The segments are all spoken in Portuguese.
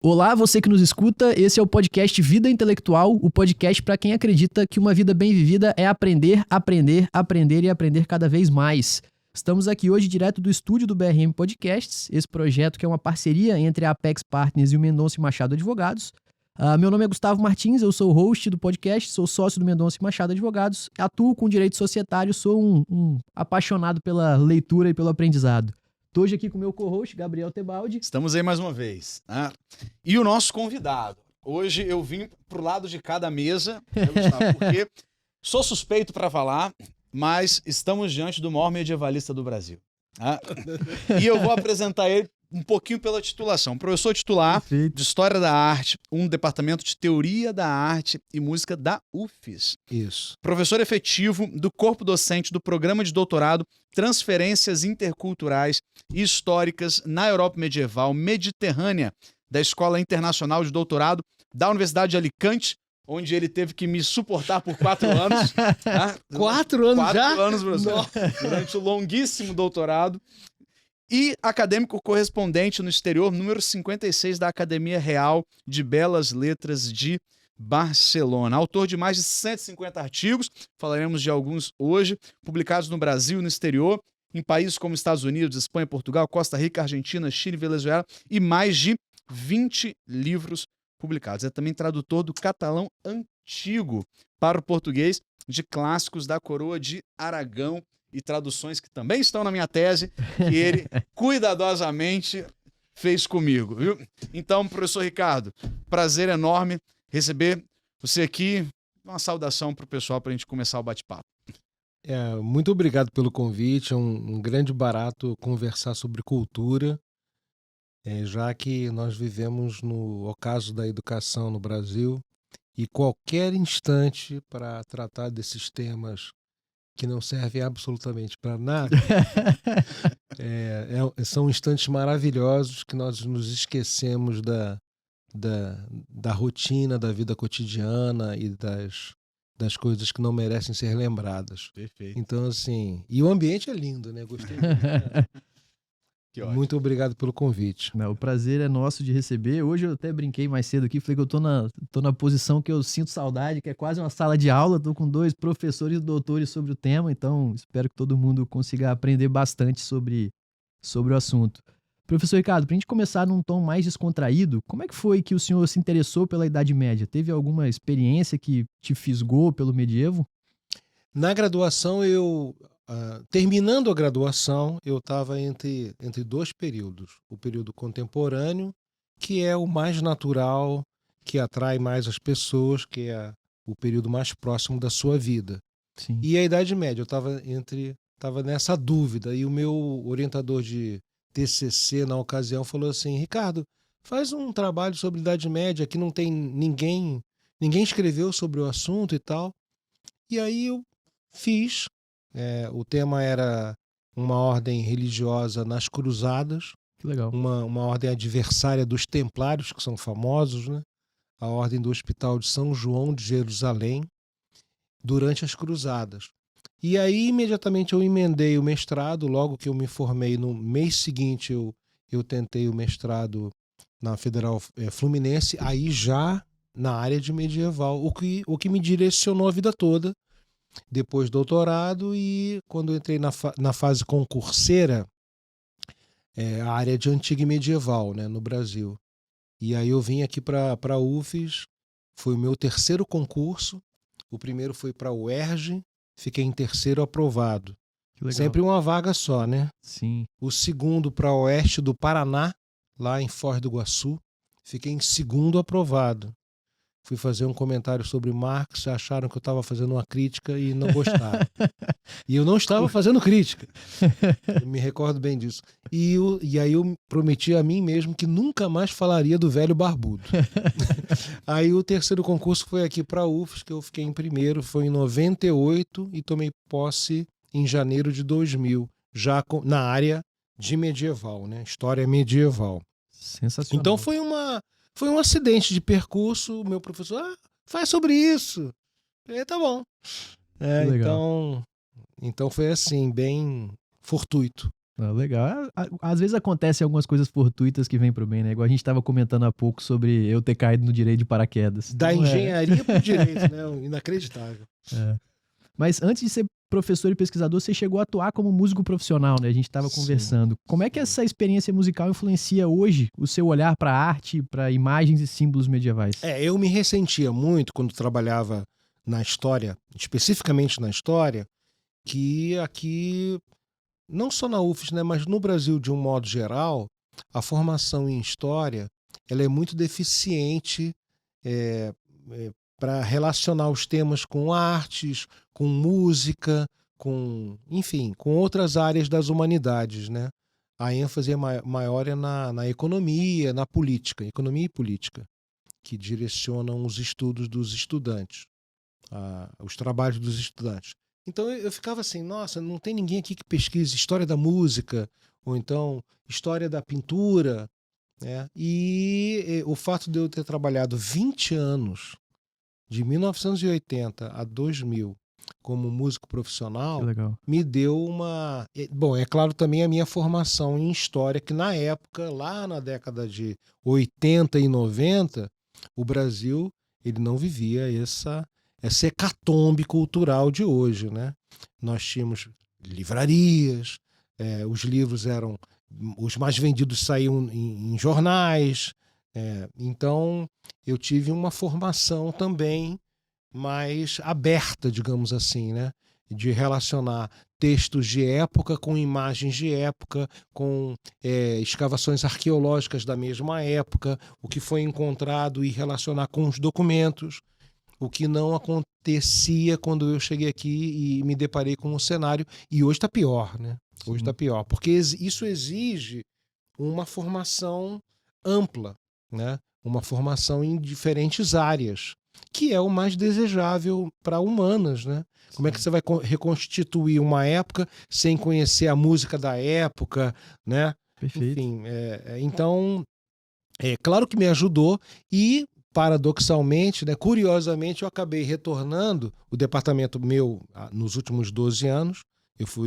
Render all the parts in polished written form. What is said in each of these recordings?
Olá, você que nos escuta, esse é o podcast Vida Intelectual, o podcast para quem acredita que uma vida bem vivida é aprender, aprender, aprender e aprender cada vez mais. Estamos aqui hoje direto do estúdio do BRM Podcasts, esse projeto que é uma parceria entre a Apex Partners e o Mendonça e Machado Advogados. Meu nome é Gustavo Martins, eu sou o host do podcast, sou sócio do Mendonça e Machado Advogados, atuo com direito societário, sou um apaixonado pela leitura e pelo aprendizado. Estou hoje aqui com o meu co-host, Gabriel Tebaldi. Estamos aí mais uma vez. Né? E o nosso convidado. Hoje eu vim pro lado de cada mesa, Gustavo, porque sou suspeito para falar, mas estamos diante do maior medievalista do Brasil. Né? E eu vou apresentar ele um pouquinho pela titulação. Professor titular de História da Arte, um departamento de Teoria da Arte e Música da UFES. Isso. Professor efetivo do corpo docente do Programa de Doutorado Transferências Interculturais e Históricas na Europa Medieval Mediterrânea, da Escola Internacional de Doutorado da Universidade de Alicante, onde ele teve que me suportar por 4 anos. Tá? 4 anos já? 4 anos, professor. Durante o longuíssimo doutorado. E acadêmico correspondente no exterior, número 56 da Academia Real de Belas Letras de Barcelona. Autor de mais de 150 artigos, falaremos de alguns hoje, publicados no Brasil e no exterior, em países como Estados Unidos, Espanha, Portugal, Costa Rica, Argentina, Chile, Venezuela, e mais de 20 livros publicados. É também tradutor do catalão antigo para o português de clássicos da Coroa de Aragão, e traduções que também estão na minha tese, que ele cuidadosamente fez comigo, viu? Então, professor Ricardo, prazer enorme receber você aqui. Uma saudação para o pessoal para a gente começar o bate-papo. Muito obrigado pelo convite, é um grande barato conversar sobre cultura, já que nós vivemos no ocaso da educação no Brasil e qualquer instante para tratar desses temas que não servem absolutamente para nada, são instantes maravilhosos que nós nos esquecemos da rotina, da vida cotidiana e das coisas que não merecem ser lembradas. Perfeito. Então, assim, e o ambiente é lindo, né? Gostei muito. Muito obrigado pelo convite. O prazer é nosso de receber. Hoje eu até brinquei mais cedo aqui, falei que eu tô na posição que eu sinto saudade, que é quase uma sala de aula. Tô com 2 professores e doutores sobre o tema, então espero que todo mundo consiga aprender bastante sobre o assunto. Professor Ricardo, pra gente começar num tom mais descontraído, como é que foi que o senhor se interessou pela Idade Média? Teve alguma experiência que te fisgou pelo medievo? Na graduação, terminando a graduação, eu estava entre 2 períodos. O período contemporâneo, que é o mais natural, que atrai mais as pessoas, que é o período mais próximo da sua vida. Sim. E a Idade Média, eu estava nessa dúvida. E o meu orientador de TCC, na ocasião, falou assim: Ricardo, faz um trabalho sobre Idade Média, que não tem ninguém escreveu sobre o assunto e tal. E aí eu fiz. O tema era uma ordem religiosa nas cruzadas. Que legal. Uma ordem adversária dos templários, que são famosos, né? A ordem do Hospital de São João de Jerusalém, durante as cruzadas. E aí, imediatamente, eu emendei o mestrado. Logo que eu me formei, no mês seguinte, eu tentei o mestrado na Federal Fluminense, aí já na área de medieval, o que me direcionou a vida toda. Depois doutorado, e quando eu entrei na fase concurseira, a área de antiga e medieval, né, no Brasil. E aí eu vim aqui para a UFES, foi o meu 3º concurso, o primeiro foi para a UERJ, fiquei em 3º aprovado. Que legal. Sempre uma vaga só, né? Sim. O segundo para a Oeste do Paraná, lá em Foz do Iguaçu, fiquei em 2º aprovado. Fui fazer um comentário sobre Marx, acharam que eu estava fazendo uma crítica e não gostaram. E eu não estava fazendo crítica. Eu me recordo bem disso. E aí eu prometi a mim mesmo que nunca mais falaria do velho barbudo. Aí o 3º concurso foi aqui para a UFES, que eu fiquei em primeiro, foi em 98 e tomei posse em janeiro de 2000, já na área de medieval, né? História medieval. Sensacional. Então foi um acidente de percurso. O meu professor, faz sobre isso. Tá bom. Então foi assim, bem fortuito. Legal. Às vezes acontecem algumas coisas fortuitas que vêm pro bem, né? Igual a gente tava comentando há pouco sobre eu ter caído no direito de paraquedas. Da Então, engenharia pro direito, né? Inacreditável. Mas antes de ser professor e pesquisador, você chegou a atuar como músico profissional, né? A gente estava Sim. conversando. Como é que essa experiência musical influencia hoje o seu olhar para arte, para imagens e símbolos medievais? Eu me ressentia muito quando trabalhava na história, especificamente na história, que aqui, não só na UFES, né, mas no Brasil de um modo geral, a formação em história ela é muito deficiente para relacionar os temas com artes, com música, enfim, com outras áreas das humanidades, né? A ênfase maior é na economia, na política, economia e política, que direcionam os estudos dos estudantes, os trabalhos dos estudantes. Então eu ficava assim, nossa, não tem ninguém aqui que pesquise história da música, ou então história da pintura, né? E o fato de eu ter trabalhado 20 anos, de 1980 a 2000, como músico profissional, Que legal. me deu uma... Bom, é claro também a minha formação em história, que na época, lá na década de 80 e 90, o Brasil ele não vivia essa hecatombe cultural de hoje, né? Nós tínhamos livrarias, os livros eram... Os mais vendidos saíam em jornais, então eu tive uma formação também mais aberta, digamos assim, né? De relacionar textos de época com imagens de época, com escavações arqueológicas da mesma época, o que foi encontrado e relacionar com os documentos, o que não acontecia quando eu cheguei aqui e me deparei com um cenário. E hoje está pior, né? Hoje está pior, porque isso exige uma formação ampla, né? Uma formação em diferentes áreas, que é o mais desejável para humanas, né? Como é que você vai reconstituir uma época sem conhecer a música da época, né? Perfeito. Enfim, então, claro que me ajudou e, paradoxalmente, né, curiosamente, eu acabei retornando o departamento meu nos últimos 12 anos.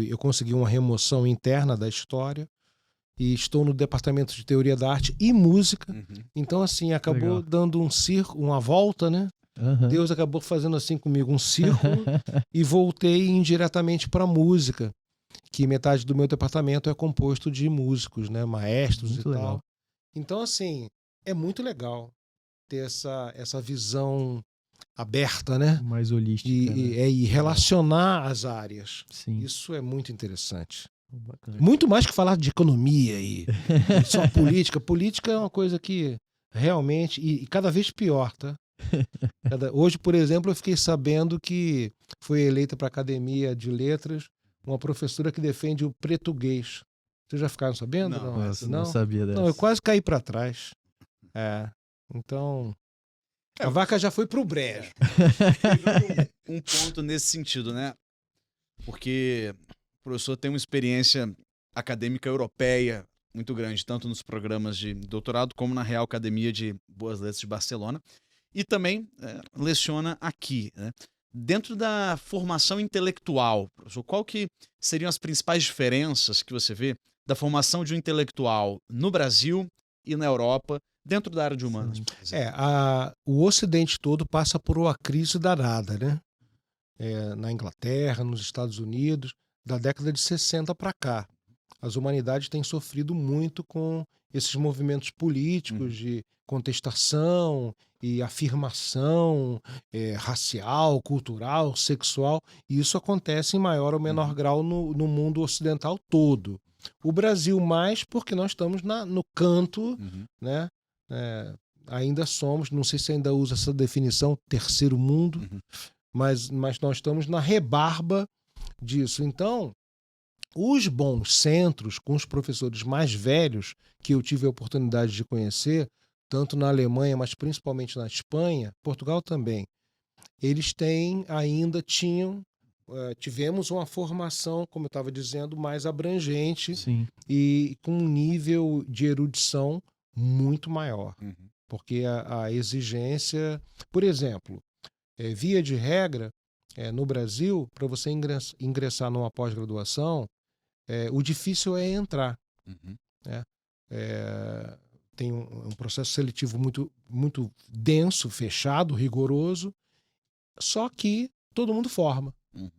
Eu consegui uma remoção interna da história e estou no departamento de teoria da arte e música. Então, assim, acabou dando uma volta, né? Deus acabou fazendo assim comigo um círculo e voltei indiretamente para a música, que metade do meu departamento é composto de músicos, né? Maestros Muito e legal. tal. Então, assim, é muito legal ter essa visão aberta, né? Mais holística. E relacionar as áreas. Sim. Isso é muito interessante. Bacana. Muito mais que falar de economia e só política. Política é uma coisa que realmente, e cada vez pior, tá? Hoje, por exemplo, eu fiquei sabendo que foi eleita para a Academia de Letras uma professora que defende o português. Vocês já ficaram sabendo? Não sabia dessa. Não, eu quase caí para trás. Então, a vaca já foi pro brejo. Um ponto nesse sentido, né? Porque o professor tem uma experiência acadêmica europeia muito grande, tanto nos programas de doutorado como na Real Academia de Boas Letras de Barcelona, e também leciona aqui, né? Dentro da formação intelectual, professor, qual que seriam as principais diferenças que você vê da formação de um intelectual no Brasil e na Europa, dentro da área de humanas? O Ocidente todo passa por uma crise danada, né? Na Inglaterra, nos Estados Unidos, da década de 60 para cá. As humanidades têm sofrido muito com esses movimentos políticos de contestação e afirmação racial, cultural, sexual, e isso acontece em maior ou menor grau no mundo ocidental todo. O Brasil mais porque nós estamos no canto, né? Ainda somos, não sei se ainda usa essa definição, terceiro mundo, mas nós estamos na rebarba disso. Então, os bons centros, com os professores mais velhos, que eu tive a oportunidade de conhecer, tanto na Alemanha, mas principalmente na Espanha, Portugal também, eles tivemos uma formação, como eu estava dizendo, mais abrangente. Sim. E com um nível de erudição muito maior. Porque a exigência... Por exemplo, via de regra, no Brasil, para você ingressar numa pós-graduação, O difícil é entrar. Uhum. Tem um processo seletivo muito, muito denso, fechado, rigoroso, só que todo mundo forma. Uhum.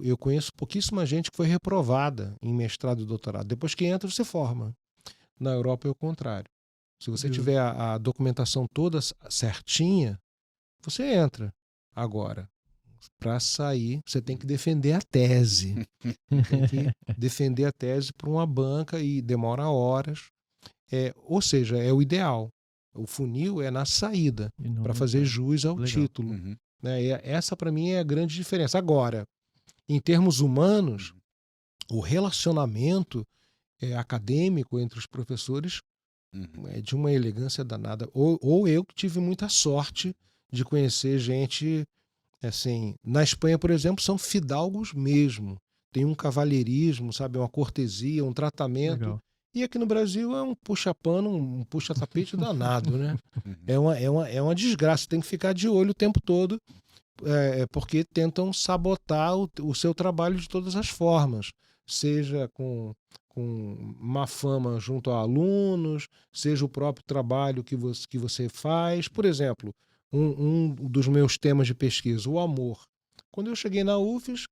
Eu conheço pouquíssima gente que foi reprovada em mestrado e doutorado. Depois que entra, você forma. Na Europa é o contrário. Se você tiver a documentação toda certinha, você entra. Agora, para sair, você tem que defender a tese. Tem que defender a tese para uma banca e demora horas. Ou seja, é o ideal. O funil é na saída, para fazer jus ao título. Uhum. E essa, para mim, é a grande diferença. Agora, em termos humanos, o relacionamento acadêmico entre os professores é de uma elegância danada. Ou eu que tive muita sorte de conhecer gente, assim, na Espanha, por exemplo, são fidalgos mesmo. Tem um cavalheirismo, sabe, uma cortesia, um tratamento. Legal. E aqui no Brasil é um puxa-pano, um puxa-tapete danado, né? É uma desgraça, tem que ficar de olho o tempo todo, porque tentam sabotar o seu trabalho de todas as formas, seja com má fama junto a alunos, seja o próprio trabalho que você faz. Por exemplo, um dos meus temas de pesquisa, o amor. Quando eu cheguei na UFES,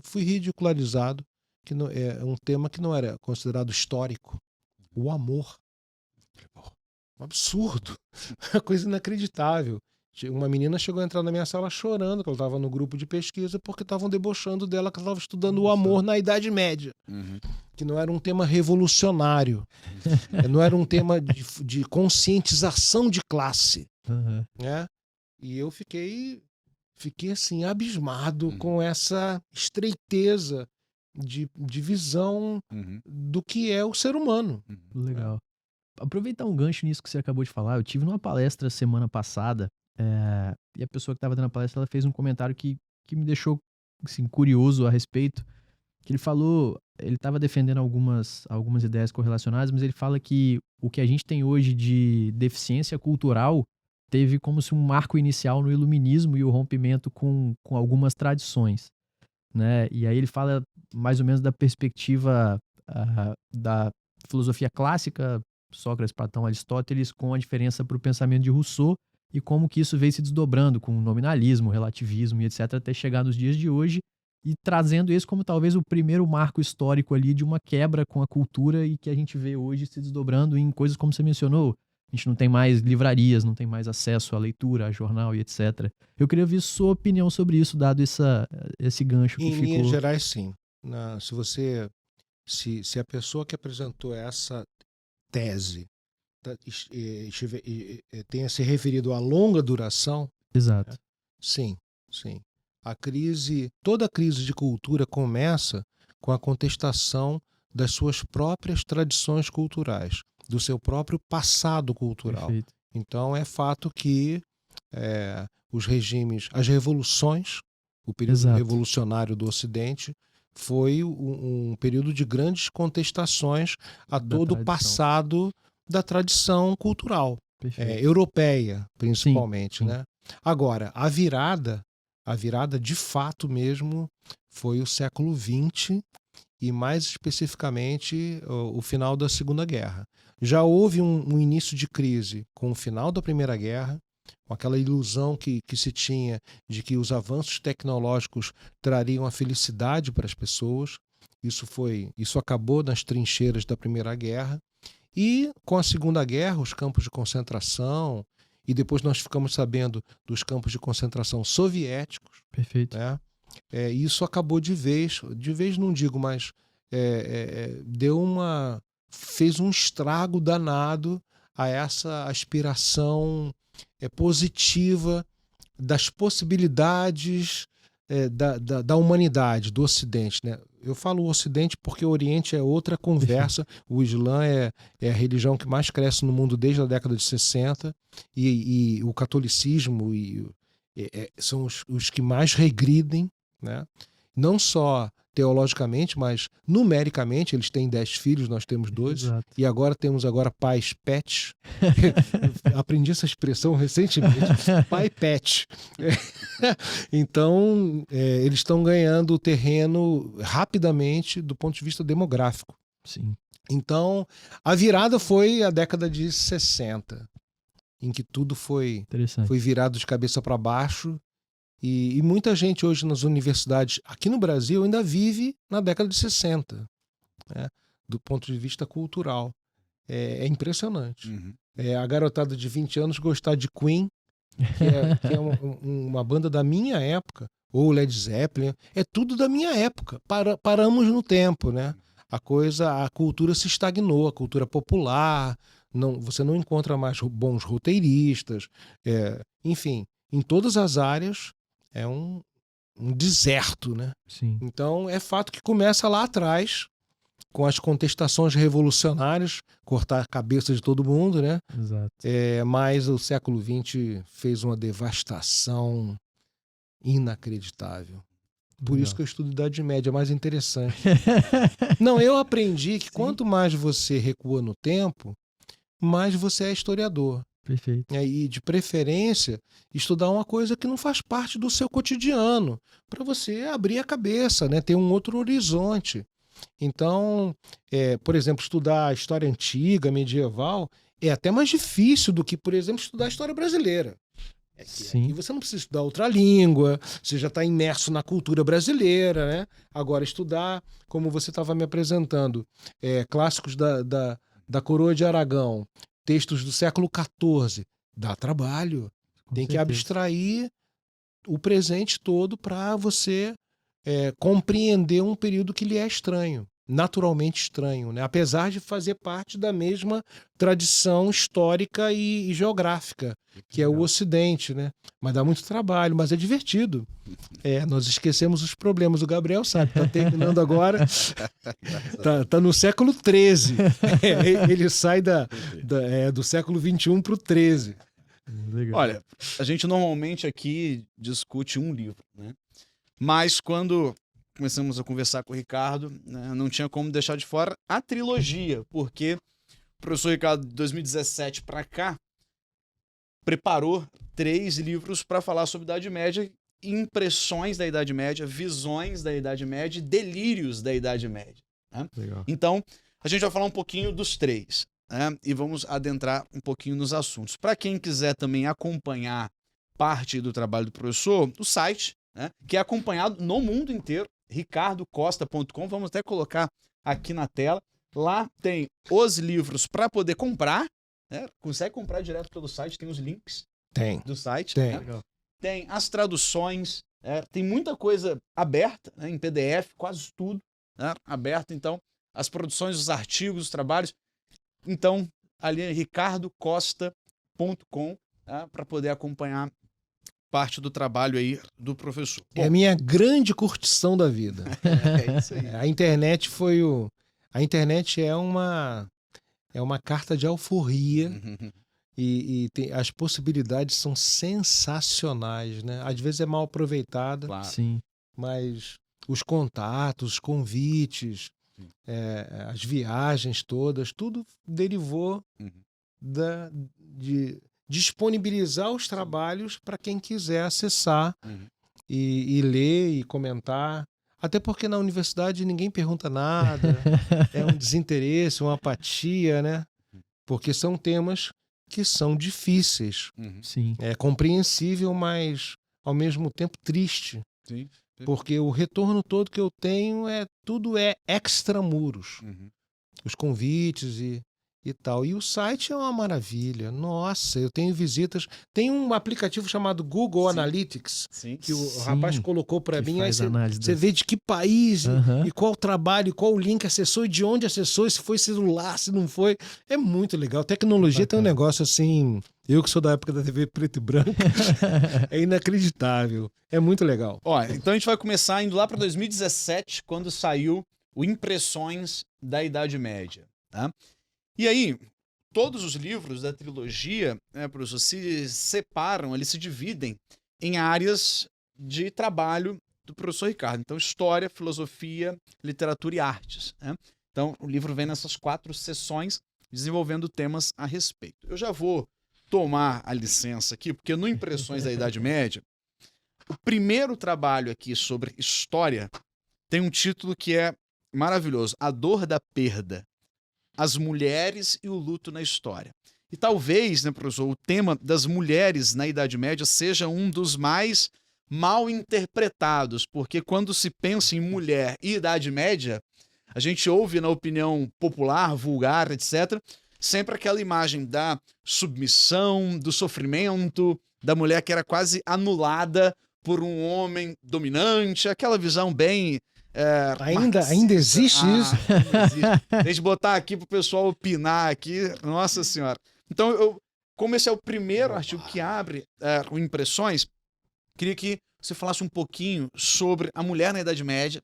fui ridicularizado, que é um tema que não era considerado histórico. O amor. Um absurdo. Uma coisa inacreditável. Uma menina chegou a entrar na minha sala chorando, que ela estava no grupo de pesquisa, porque estavam debochando dela, que ela estava estudando o amor na Idade Média. Uhum. Que não era um tema revolucionário. Não era um tema de conscientização de classe. Uhum. Né? E eu fiquei assim, abismado com essa estreiteza de visão do que é o ser humano. Legal. Aproveitar um gancho nisso que você acabou de falar, eu tive numa palestra semana passada, e a pessoa que estava dando a palestra, ela fez um comentário que me deixou assim, curioso a respeito, que ele falou, ele estava defendendo algumas ideias correlacionadas, mas ele fala que o que a gente tem hoje de deficiência cultural teve como se um marco inicial no iluminismo e o rompimento com algumas tradições, né? E aí ele fala mais ou menos da perspectiva da filosofia clássica, Sócrates, Platão, Aristóteles, com a diferença para o pensamento de Rousseau e como que isso veio se desdobrando com o nominalismo, relativismo e etc, até chegar nos dias de hoje e trazendo isso como talvez o primeiro marco histórico ali de uma quebra com a cultura e que a gente vê hoje se desdobrando em coisas como você mencionou. A gente não tem mais livrarias, não tem mais acesso à leitura, a jornal e etc. Eu queria ouvir sua opinião sobre isso, dado esse gancho que ficou. Em linhas gerais, sim. Se a pessoa que apresentou essa tese tenha se referido à longa duração, Exato. Sim. Toda a crise de cultura começa com a contestação das suas próprias tradições culturais, do seu próprio passado cultural. Perfeito. Então é fato que os regimes, as revoluções, o período revolucionário do Ocidente foi um período de grandes contestações a todo o passado da tradição cultural, europeia, principalmente. Sim. Né? Agora, a virada de fato mesmo foi o século XX e mais especificamente o final da Segunda Guerra. Já houve um início de crise com o final da Primeira Guerra, com aquela ilusão que se tinha de que os avanços tecnológicos trariam a felicidade para as pessoas. Isso acabou nas trincheiras da Primeira Guerra. E com a Segunda Guerra, os campos de concentração, e depois nós ficamos sabendo dos campos de concentração soviéticos. Perfeito. Né? Isso acabou de vez não digo, mas fez um estrago danado a essa aspiração positiva das possibilidades da humanidade, do Ocidente. Né? Eu falo o Ocidente porque o Oriente é outra conversa. O Islã é a religião que mais cresce no mundo desde a década de 60 e o catolicismo são os que mais regridem. Né? Não só teologicamente, mas numericamente eles têm 10 filhos, nós temos 2. Exato. E agora temos pais pets. Aprendi essa expressão recentemente, pai pet. Então, eles estão ganhando terreno rapidamente do ponto de vista demográfico. Sim. Então, a virada foi a década de 60, em que tudo foi Interessante. virado de cabeça para baixo. E muita gente hoje nas universidades, aqui no Brasil, ainda vive na década de 60, né, do ponto de vista cultural. É impressionante. Uhum. A garotada de 20 anos gostar de Queen, que é uma banda da minha época, ou Led Zeppelin, é tudo da minha época. Paramos no tempo, né? A cultura se estagnou, a cultura popular, você não encontra mais bons roteiristas, enfim, em todas as áreas é um deserto, né? Sim. Então é fato que começa lá atrás, com as contestações revolucionárias, cortar a cabeça de todo mundo, né? Exato. Mas o século XX fez uma devastação inacreditável. Por isso que eu estudo Idade Média, é mais interessante. Não, eu aprendi que quanto mais você recua no tempo, mais você é historiador. Perfeito. E, de preferência, estudar uma coisa que não faz parte do seu cotidiano, para você abrir a cabeça, né? Ter um outro horizonte. Então, por exemplo, estudar a história antiga, medieval, é até mais difícil do que, por exemplo, estudar a história brasileira. Aqui você não precisa estudar outra língua, você já está imerso na cultura brasileira, né? Agora, estudar, como você estava me apresentando, clássicos da Coroa de Aragão, textos do século XIV, dá trabalho. Tem que abstrair o presente todo para você compreender um período que lhe é estranho, naturalmente estranho, né? Apesar de fazer parte da mesma tradição histórica e geográfica, que é o Ocidente, né? Mas dá muito trabalho, mas é divertido. Nós esquecemos os problemas. O Gabriel sabe, está terminando agora, tá no século XIII. Ele sai do século XXI para o XIII. Legal. Olha, a gente normalmente aqui discute um livro, né? Mas quando começamos a conversar com o Ricardo, né, não tinha como deixar de fora a trilogia, porque o professor Ricardo, de 2017 para cá, preparou 3 livros para falar sobre Idade Média, impressões da Idade Média, visões da Idade Média e delírios da Idade Média. Né? Legal. Então, a gente vai falar um pouquinho dos 3, né? E vamos adentrar um pouquinho nos assuntos. Para quem quiser também acompanhar parte do trabalho do professor, o site, né, que é acompanhado no mundo inteiro, ricardocosta.com, vamos até colocar aqui na tela. Lá tem os livros para poder comprar, né? Consegue comprar direto pelo site, tem os links do site. Tem. Né? Tem as traduções, tem muita coisa aberta, né, em PDF, quase tudo, né, aberto. Então, as produções, os artigos, os trabalhos. Então, ali é ricardocosta.com, né, para poder acompanhar parte do trabalho aí do professor. Bom, é a minha grande curtição da vida. É isso aí. A internet A internet é uma carta de alforria e as possibilidades são sensacionais, né? Às vezes é mal aproveitada, Claro. Sim. mas os contatos, os convites, as viagens todas, tudo derivou de disponibilizar os trabalhos para quem quiser acessar e ler e comentar. Até porque na universidade ninguém pergunta nada, é um desinteresse, uma apatia, né? Porque são temas que são difíceis. Sim. É compreensível, mas ao mesmo tempo triste. Sim. Porque o retorno todo que eu tenho tudo é extramuros. Os convites e tal. E o site é uma maravilha. Nossa, eu tenho visitas. Tem um aplicativo chamado Google Analytics, que o rapaz colocou para mim. Aí você vê de que país e qual trabalho, qual link acessou e de onde acessou, se foi celular, se não foi. É muito legal. Tecnologia tem um negócio assim. Eu que sou da época da TV preto e branco, é inacreditável. É muito legal. Olha, então a gente vai começar indo lá para 2017, quando saiu o Impressões da Idade Média. Tá? E aí, todos os livros da trilogia, né, professor, se separam, eles se dividem em áreas de trabalho do professor Ricardo. Então, história, filosofia, literatura e artes, né? Então, o livro vem nessas 4 sessões, desenvolvendo temas a respeito. Eu já vou tomar a licença aqui, porque no Impressões da Idade Média, o primeiro trabalho aqui sobre história tem um título que é maravilhoso: A Dor da Perda, as mulheres e o luto na história. E talvez, né, professor, o tema das mulheres na Idade Média seja um dos mais mal interpretados, porque quando se pensa em mulher e Idade Média, a gente ouve na opinião popular, vulgar, etc., sempre aquela imagem da submissão, do sofrimento, da mulher que era quase anulada por um homem dominante, aquela visão bem... Ainda existe isso? Ainda existe. Deixa eu botar aqui pro pessoal opinar aqui. Nossa Senhora. Então, como esse é o primeiro artigo que abre o Impressões, queria que você falasse um pouquinho sobre a mulher na Idade Média,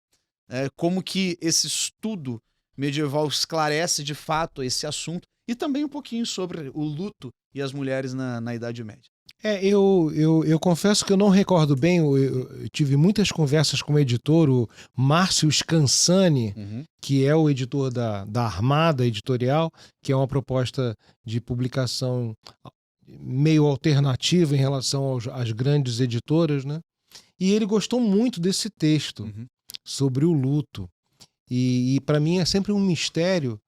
como que esse estudo medieval esclarece de fato esse assunto, e também um pouquinho sobre o luto e as mulheres na Idade Média. Eu confesso que eu não recordo bem, eu tive muitas conversas com o editor, o Márcio Scansani, que é o editor da Armada Editorial, que é uma proposta de publicação meio alternativa em relação às grandes editoras, né? E ele gostou muito desse texto sobre o luto. E para mim é sempre um mistério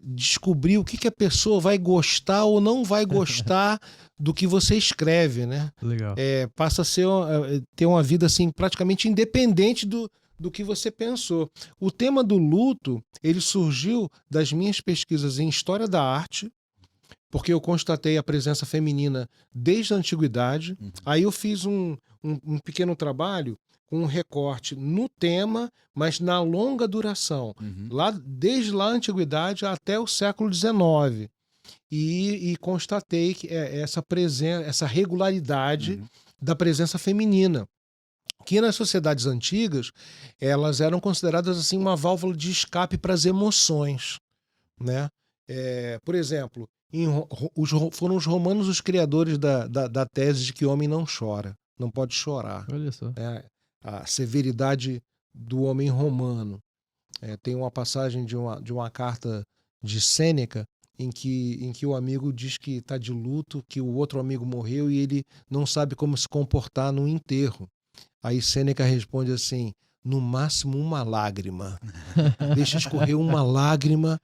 descobrir o que a pessoa vai gostar ou não vai gostar do que você escreve, né? Legal. Passa a ter uma vida assim praticamente independente do que você pensou. O tema do luto, ele surgiu das minhas pesquisas em História da Arte, porque eu constatei a presença feminina desde a antiguidade. Aí eu fiz um pequeno trabalho com um recorte no tema, mas na longa duração, desde lá a antiguidade até o século XIX. E constatei que essa regularidade da presença feminina, que nas sociedades antigas elas eram consideradas assim uma válvula de escape para as emoções, né? Por exemplo, foram os romanos os criadores da tese de que o homem não chora, não pode chorar. Olha só. A severidade do homem romano. Tem uma passagem de uma carta de Sêneca em que o amigo diz que está de luto, que o outro amigo morreu e ele não sabe como se comportar no enterro. Aí Sêneca responde assim: no máximo uma lágrima. Deixa escorrer uma lágrima,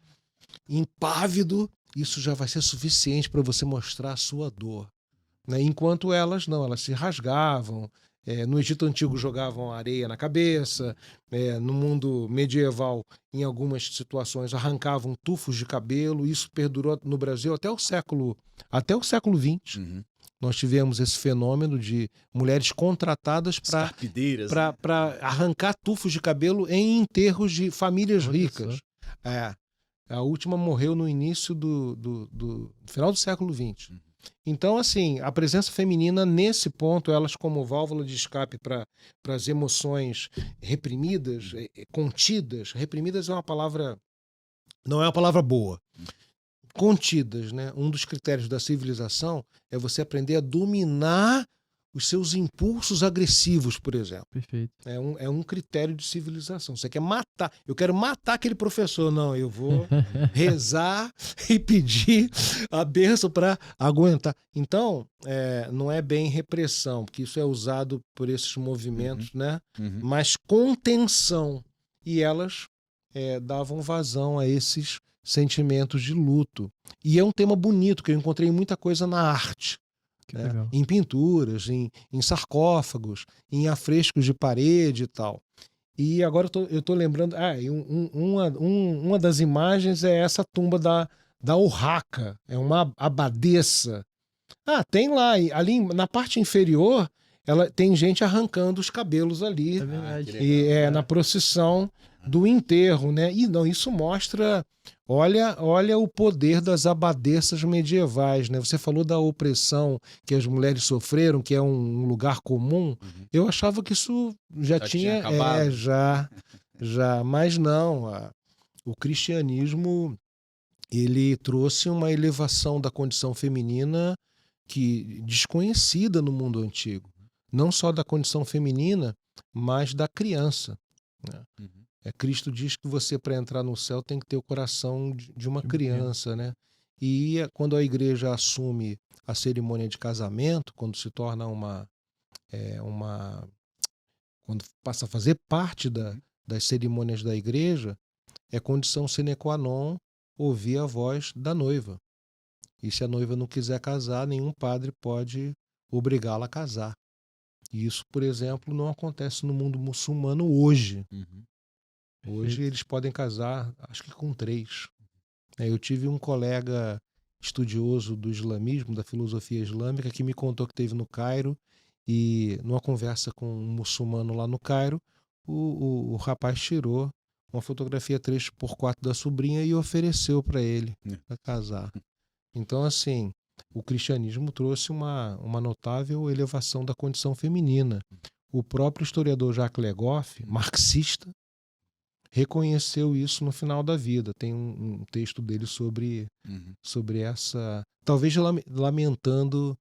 impávido, isso já vai ser suficiente para você mostrar a sua dor. Enquanto elas se rasgavam. No Egito Antigo jogavam areia na cabeça, no mundo medieval, em algumas situações, arrancavam tufos de cabelo. Isso perdurou no Brasil até o século XX. Nós tivemos esse fenômeno de mulheres contratadas para arrancar tufos de cabelo em enterros de famílias ricas. A última morreu no início do final do século XX. Então, assim, a presença feminina nesse ponto, elas como válvula de escape para as emoções reprimidas, contidas. Reprimidas não é uma palavra boa. Contidas, né? Um dos critérios da civilização é você aprender a dominar os seus impulsos agressivos, por exemplo. Perfeito. É um critério de civilização. Você quer matar. Eu quero matar aquele professor. Não, eu vou rezar e pedir a bênção para aguentar. Então, não é bem repressão, porque isso é usado por esses movimentos, né? Mas contenção. E elas davam vazão a esses sentimentos de luto. E é um tema bonito, que eu encontrei muita coisa na arte. Em pinturas, em sarcófagos, em afrescos de parede e tal. E agora eu tô lembrando, uma das imagens é essa tumba da Urraca, é uma abadesa. Tem lá, ali na parte inferior, tem gente arrancando os cabelos ali, É verdade. na procissão do enterro, né? E não, isso mostra, olha o poder das abadesas medievais, né? Você falou da opressão que as mulheres sofreram, que é um lugar comum. Eu achava que isso já tinha acabado. Já, mas não. O cristianismo, ele trouxe uma elevação da condição feminina que desconhecida no mundo antigo. não só da condição feminina, mas da criança, né? Cristo diz que você, para entrar no céu, tem que ter o coração de uma criança, né? E quando a igreja assume a cerimônia de casamento, quando se torna quando passa a fazer parte das cerimônias da igreja, é condição sine qua non ouvir a voz da noiva. E se a noiva não quiser casar, nenhum padre pode obrigá-la a casar. E isso, por exemplo, não acontece no mundo muçulmano hoje. Hoje eles podem casar, acho que com 3. Eu tive um colega estudioso do islamismo, da filosofia islâmica, que me contou que esteve no Cairo e, numa conversa com um muçulmano lá no Cairo, o rapaz tirou uma fotografia 3x4 da sobrinha e ofereceu para ele para casar. Então, assim, o cristianismo trouxe uma notável elevação da condição feminina. O próprio historiador Jacques Le Goff, marxista, reconheceu isso no final da vida. Tem um texto dele sobre essa... Talvez lamentando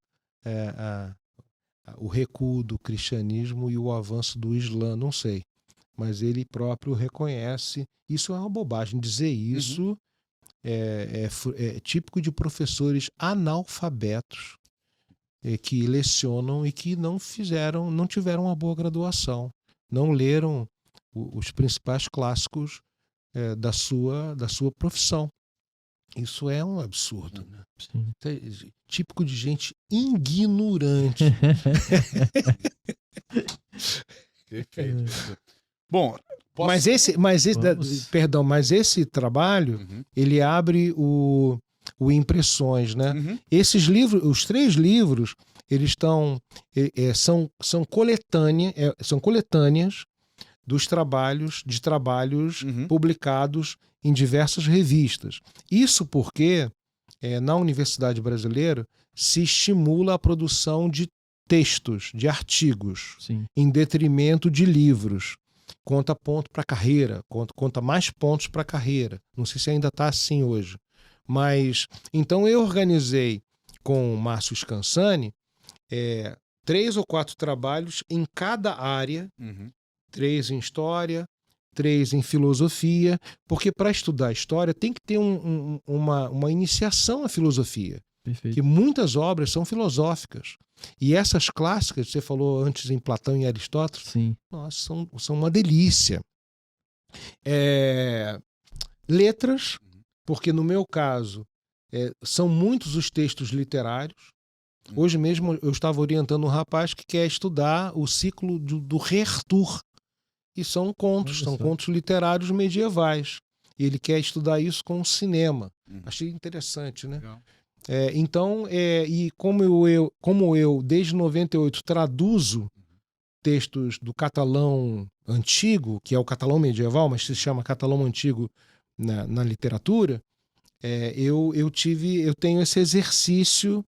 o recuo do cristianismo e o avanço do Islã, não sei. Mas ele próprio reconhece. Isso é uma bobagem. Dizer isso é típico de professores analfabetos que lecionam e que não tiveram uma boa graduação. Não leram os principais clássicos da sua profissão. Isso é um absurdo, né? Típico de gente ignorante. Perfeito. Bom, mas esse trabalho ele abre o Impressões, né? Esses livros, os 3 livros, eles são coletâneas dos trabalhos publicados em diversas revistas. Isso porque na Universidade Brasileira se estimula a produção de textos, de artigos, em detrimento de livros. Conta ponto para a carreira, conta mais pontos para a carreira. Não sei se ainda está assim hoje. Mas, então eu organizei com o Márcio Scansani 3 ou 4 trabalhos em cada área, 3 em história, 3 em filosofia, porque para estudar história tem que ter uma iniciação à filosofia. Perfeito. Que muitas obras são filosóficas. E essas clássicas, você falou antes em Platão e Aristóteles, nossa, são uma delícia. Letras, porque no meu caso são muitos os textos literários. Hoje mesmo eu estava orientando um rapaz que quer estudar o ciclo do Rei Arthur. E são contos literários medievais. E ele quer estudar isso com o cinema. Achei interessante, né? Legal. Então, e como eu, desde 98, traduzo textos do catalão antigo, que é o catalão medieval, mas se chama catalão antigo na literatura, eu tenho esse exercício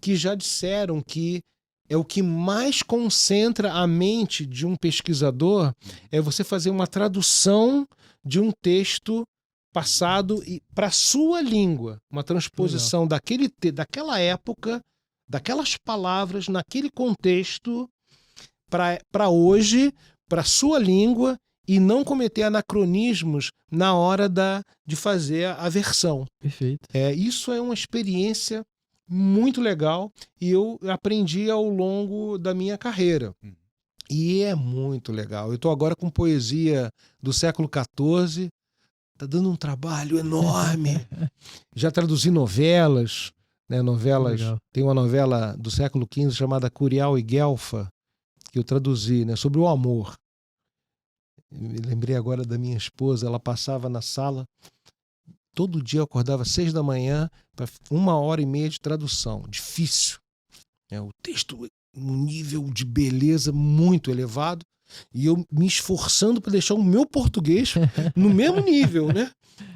que já disseram que é o que mais concentra a mente de um pesquisador, é você fazer uma tradução de um texto passado para a sua língua, uma transposição daquela época, daquelas palavras, naquele contexto, para hoje, para a sua língua, e não cometer anacronismos na hora de fazer a versão. Perfeito. Isso é uma experiência muito legal e eu aprendi ao longo da minha carreira. E é muito legal. Eu estou agora com poesia do século XIV, está dando um trabalho enorme. Já traduzi novelas, né? Tem uma novela do século XV chamada Curial e Guelfa, que eu traduzi, né? Sobre o amor. Me lembrei agora da minha esposa, ela passava na sala, todo dia eu acordava às 6 da manhã para 1h30 de tradução. Difícil. O texto num nível de beleza muito elevado e eu me esforçando para deixar o meu português no mesmo nível, né?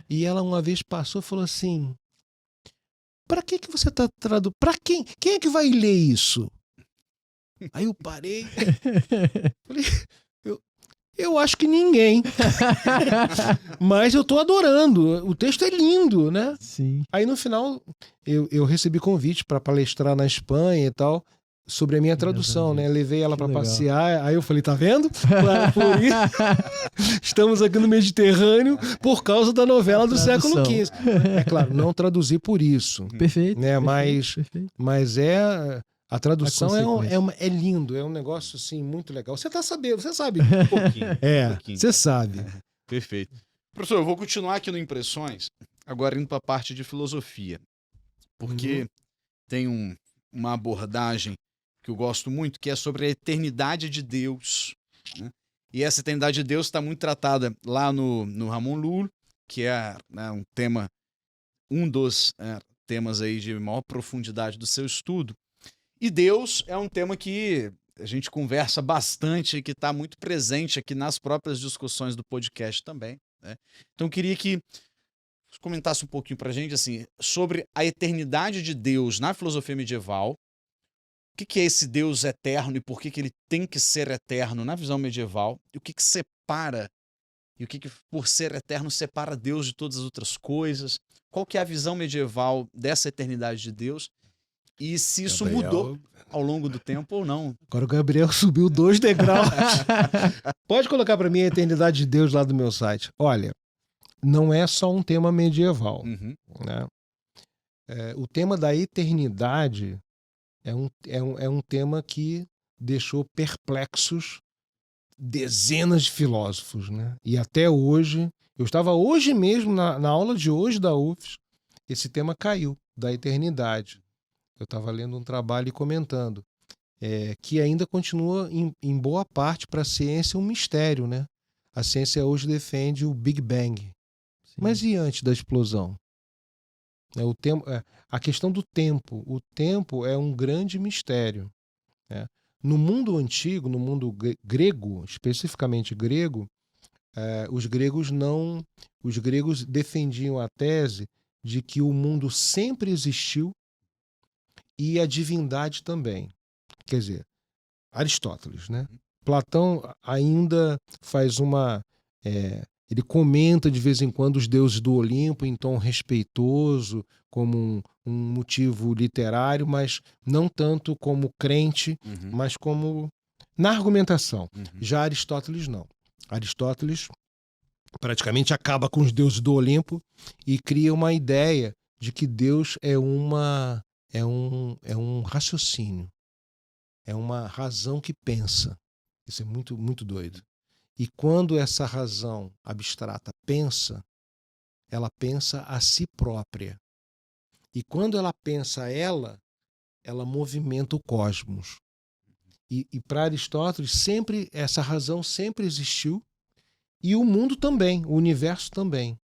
E ela uma vez passou e falou assim: para que você está traduzindo? Para quem? Quem é que vai ler isso? Aí eu parei. Falei, eu acho que ninguém. Mas eu tô adorando. O texto é lindo, né? Sim. Aí no final eu recebi convite para palestrar na Espanha e tal. sobre a minha tradução, né? Levei ela para legal. passear, aí eu falei, tá vendo? Por isso, estamos aqui no Mediterrâneo por causa da novela do século XV. É claro, não traduzi por isso, Perfeito. né? Perfeito. Mas a tradução consequência. é lindo, é um negócio assim muito legal. Você tá sabendo, você sabe. Um pouquinho. um pouquinho. Você sabe. Perfeito. Professor, eu vou continuar aqui no Impressões, agora indo para a parte de filosofia, porque tem uma abordagem que eu gosto muito, que é sobre a eternidade de Deus, né? E essa eternidade de Deus está muito tratada lá no Ramon Llull, que é, né, um dos temas aí de maior profundidade do seu estudo. E Deus é um tema que a gente conversa bastante, que está muito presente aqui nas próprias discussões do podcast também, né? Então eu queria que você comentasse um pouquinho para a gente assim, sobre a eternidade de Deus na filosofia medieval. O que é esse Deus eterno e por que ele tem que ser eterno na visão medieval? E o que separa, e o que por ser eterno separa Deus de todas as outras coisas? Qual que é a visão medieval dessa eternidade de Deus? E se isso mudou ao longo do tempo ou não? Agora o Gabriel subiu 2 degraus. Pode colocar para mim a eternidade de Deus lá do meu site. Olha, não é só um tema medieval, né? O tema da eternidade é um tema que deixou perplexos dezenas de filósofos, né? E até hoje, eu estava hoje mesmo na aula de hoje da UFES, esse tema caiu, da eternidade. Eu estava lendo um trabalho e comentando que ainda continua em boa parte para a ciência um mistério, né? A ciência hoje defende o Big Bang. Sim. Mas e antes da explosão? A questão do tempo. O tempo é um grande mistério, né? No mundo antigo, no mundo grego, especificamente grego, os gregos defendiam a tese de que o mundo sempre existiu e a divindade também. Quer dizer, Aristóteles, né? Platão ainda faz ele comenta de vez em quando os deuses do Olimpo em tom respeitoso, como um motivo literário, mas não tanto como crente, mas como na argumentação. Já Aristóteles não. Aristóteles praticamente acaba com os deuses do Olimpo e cria uma ideia de que Deus é um raciocínio, é uma razão que pensa. Isso é muito, muito doido. E quando essa razão abstrata pensa, ela pensa a si própria. E quando ela pensa ela movimenta o cosmos. E para Aristóteles, essa razão sempre existiu, e o mundo também, o universo também.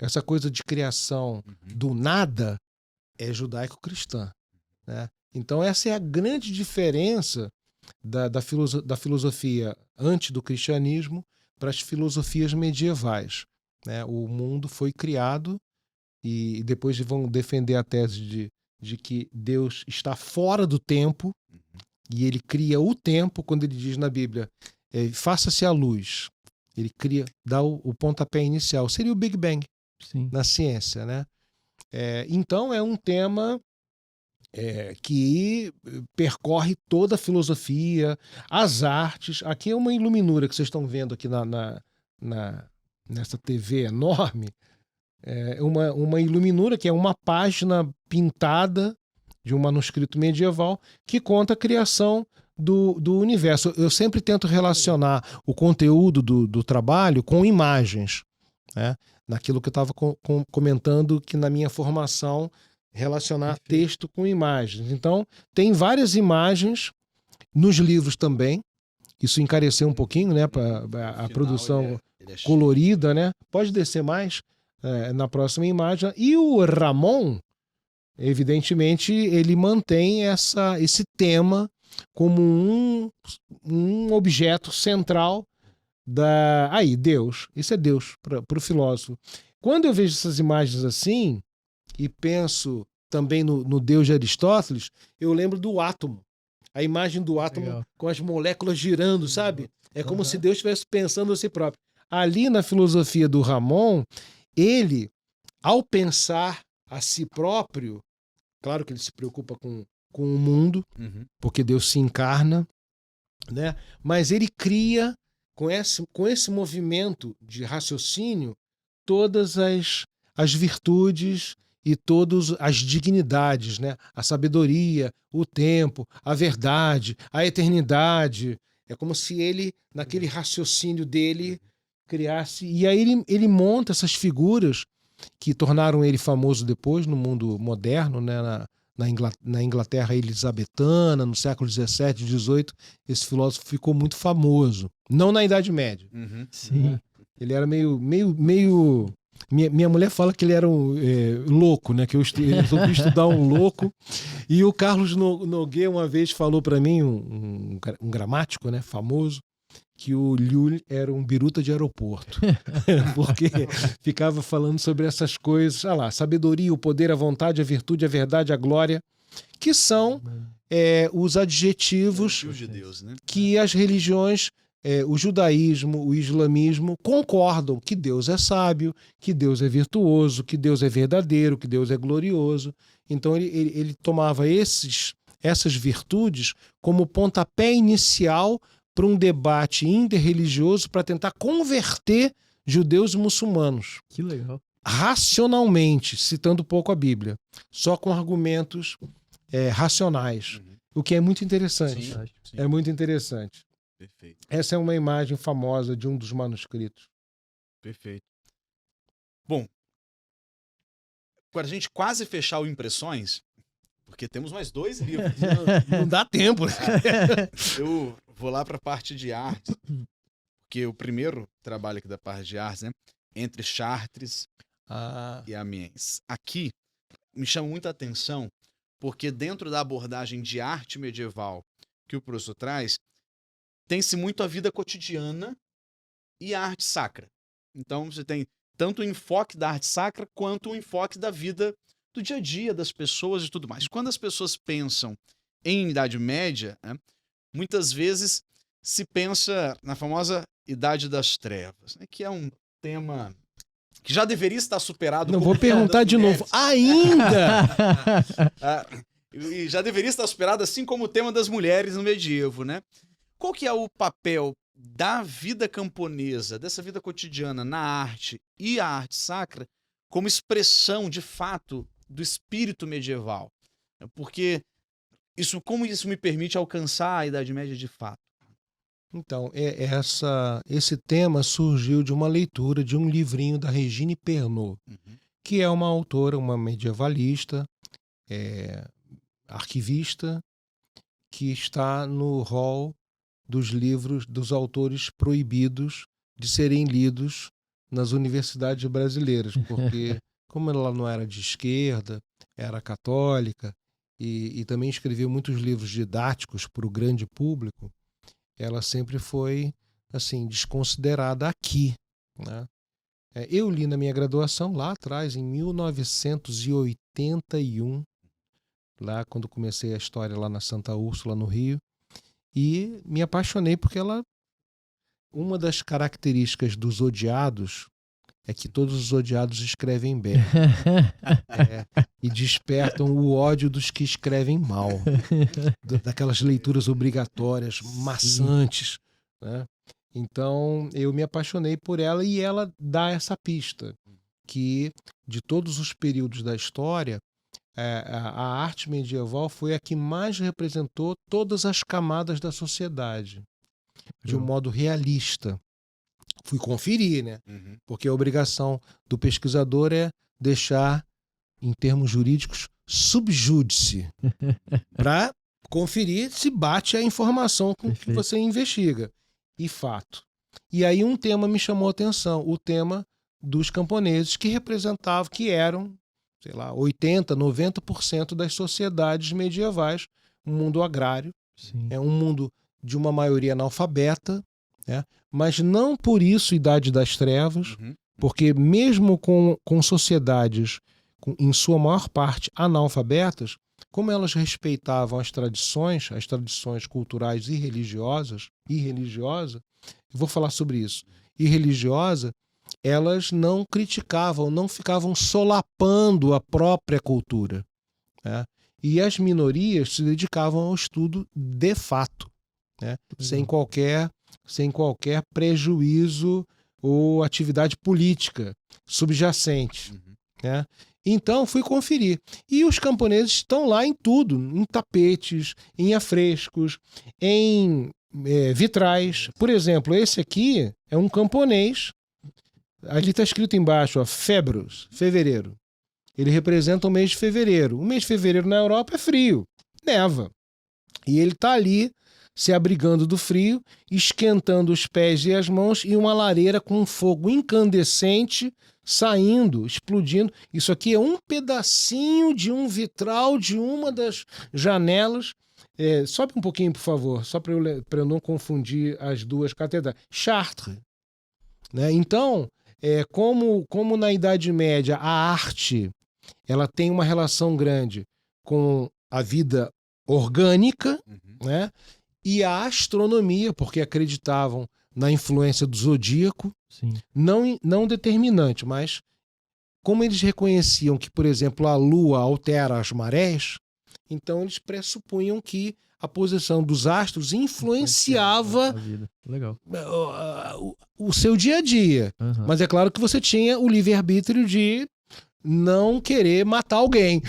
Essa coisa de criação do nada é judaico-cristã, né? Então essa é a grande diferença da filosofia antes do cristianismo para as filosofias medievais, né? O mundo foi criado e depois vão defender a tese de que Deus está fora do tempo e ele cria o tempo quando ele diz na Bíblia faça-se a luz. Ele dá o pontapé inicial. Seria o Big Bang. Sim. Na ciência, né? Então é um tema que percorre toda a filosofia, as artes. Aqui é uma iluminura que vocês estão vendo aqui nessa TV enorme. Uma iluminura que é uma página pintada de um manuscrito medieval que conta a criação do universo. Eu sempre tento relacionar o conteúdo do trabalho com imagens, né? Naquilo que eu estava comentando, que na minha formação relacionar texto com imagens. Então, tem várias imagens nos livros também. Isso encareceu um pouquinho, né? A produção colorida, né? Pode descer mais na próxima imagem. E o Ramon, evidentemente, ele mantém esse tema como um objeto central Deus. Isso é Deus para o filósofo. Quando eu vejo essas imagens assim e penso também no Deus de Aristóteles, eu lembro do átomo. A imagem do átomo Legal. Com as moléculas girando, sabe? É como se Deus estivesse pensando a si próprio. Ali na filosofia do Ramon, ele, ao pensar a si próprio, claro que ele se preocupa com com o mundo, Uhum. porque Deus se encarna, né? Mas ele cria, com esse movimento de raciocínio, todas as virtudes e todas as dignidades, né? A sabedoria, o tempo, a verdade, a eternidade. É como se ele, naquele raciocínio dele, criasse... E aí ele monta essas figuras que tornaram ele famoso depois no mundo moderno, né? Na Inglaterra elisabetana, no século XVII, XVIII, esse filósofo ficou muito famoso. Não na Idade Média. Uhum. Sim. Ele era meio... Minha mulher fala que ele era louco, né? Que eu resolvi estudar um louco. E o Carlos Nogueira uma vez falou para mim, um gramático, né? Famoso, que o Llull era um biruta de aeroporto. Porque ficava falando sobre essas coisas, lá, a sabedoria, o poder, a vontade, a virtude, a verdade, a glória, que são os adjetivos De Deus, né? que as religiões, o judaísmo, o islamismo, concordam que Deus é sábio, que Deus é virtuoso, que Deus é verdadeiro, que Deus é glorioso. Então ele tomava essas virtudes como pontapé inicial para um debate interreligioso para tentar converter judeus e muçulmanos. Que legal. Racionalmente, citando pouco a Bíblia, só com argumentos racionais, o que é muito interessante. Sim. É muito interessante. Perfeito. Essa é uma imagem famosa de um dos manuscritos. Perfeito. Bom, para a gente quase fechar o Impressões, porque temos mais 2 livros. Não dá tempo. Eu vou lá para a parte de artes, porque o primeiro trabalho aqui da parte de artes, né? Entre Chartres e Amiens. Aqui me chama muita atenção, porque dentro da abordagem de arte medieval que o professor traz, tem-se muito a vida cotidiana e a arte sacra. Então você tem tanto o enfoque da arte sacra quanto o enfoque da vida do dia a dia das pessoas e tudo mais. Quando as pessoas pensam em Idade Média, né, muitas vezes se pensa na famosa Idade das Trevas, né, que é um tema que já deveria estar superado. Não vou perguntar de novo. Ainda! E já deveria estar superado, assim como o tema das mulheres no medievo, né? Qual que é o papel da vida camponesa, dessa vida cotidiana na arte e a arte sacra como expressão, de fato, do espírito medieval? Porque como isso me permite alcançar a Idade Média de fato? Então, esse tema surgiu de uma leitura de um livrinho da Regine Pernod, que é uma autora, uma medievalista, arquivista, que está no rol dos livros dos autores proibidos de serem lidos nas universidades brasileiras, porque como ela não era de esquerda, era católica e também escreveu muitos livros didáticos para o grande público, ela sempre foi assim desconsiderada aqui, né? Eu li na minha graduação lá atrás, em 1981, lá quando comecei a história lá na Santa Úrsula, no Rio, e me apaixonei porque uma das características dos odiados é que todos os odiados escrevem bem e despertam o ódio dos que escrevem mal, daquelas leituras obrigatórias, maçantes, né? Então eu me apaixonei por ela e ela dá essa pista que de todos os períodos da história, a arte medieval foi a que mais representou todas as camadas da sociedade de um modo realista. Fui conferir, né? Porque a obrigação do pesquisador é deixar, em termos jurídicos, sub judice, para conferir se bate a informação com que você investiga. E fato. E aí um tema me chamou a atenção, o tema dos camponeses, que representavam, que eram, sei lá, 80%, 90% das sociedades medievais, um mundo agrário, é um mundo de uma maioria analfabeta, né? Mas não por isso Idade das Trevas, porque mesmo com sociedades em sua maior parte analfabetas, como elas respeitavam as tradições culturais e religiosas, eu vou falar sobre isso, e religiosa, elas não criticavam, não ficavam solapando a própria cultura, né? e as minorias se dedicavam ao estudo de fato, né? Sem qualquer prejuízo ou atividade política subjacente, né? Então fui conferir. E os camponeses estão lá em tudo, em tapetes, em afrescos, em vitrais. Por exemplo, esse aqui é um camponês. Ali está escrito embaixo, ó, Febros, fevereiro. Ele representa o mês de fevereiro. O mês de fevereiro na Europa é frio, neva. E ele está ali se abrigando do frio, esquentando os pés e as mãos e uma lareira com um fogo incandescente saindo, explodindo. Isso aqui é um pedacinho de um vitral de uma das janelas. Sobe um pouquinho, por favor, só para eu não confundir as duas catedrais. Chartres, né? Então, como na Idade Média a arte ela tem uma relação grande com a vida orgânica, né? E a astronomia, porque acreditavam na influência do zodíaco, Sim. Não determinante, mas como eles reconheciam que, por exemplo, a Lua altera as marés, então eles pressupunham que a posição dos astros influenciava a vida. Legal. o seu dia a dia. Uhum. Mas é claro que você tinha o livre-arbítrio de não querer matar alguém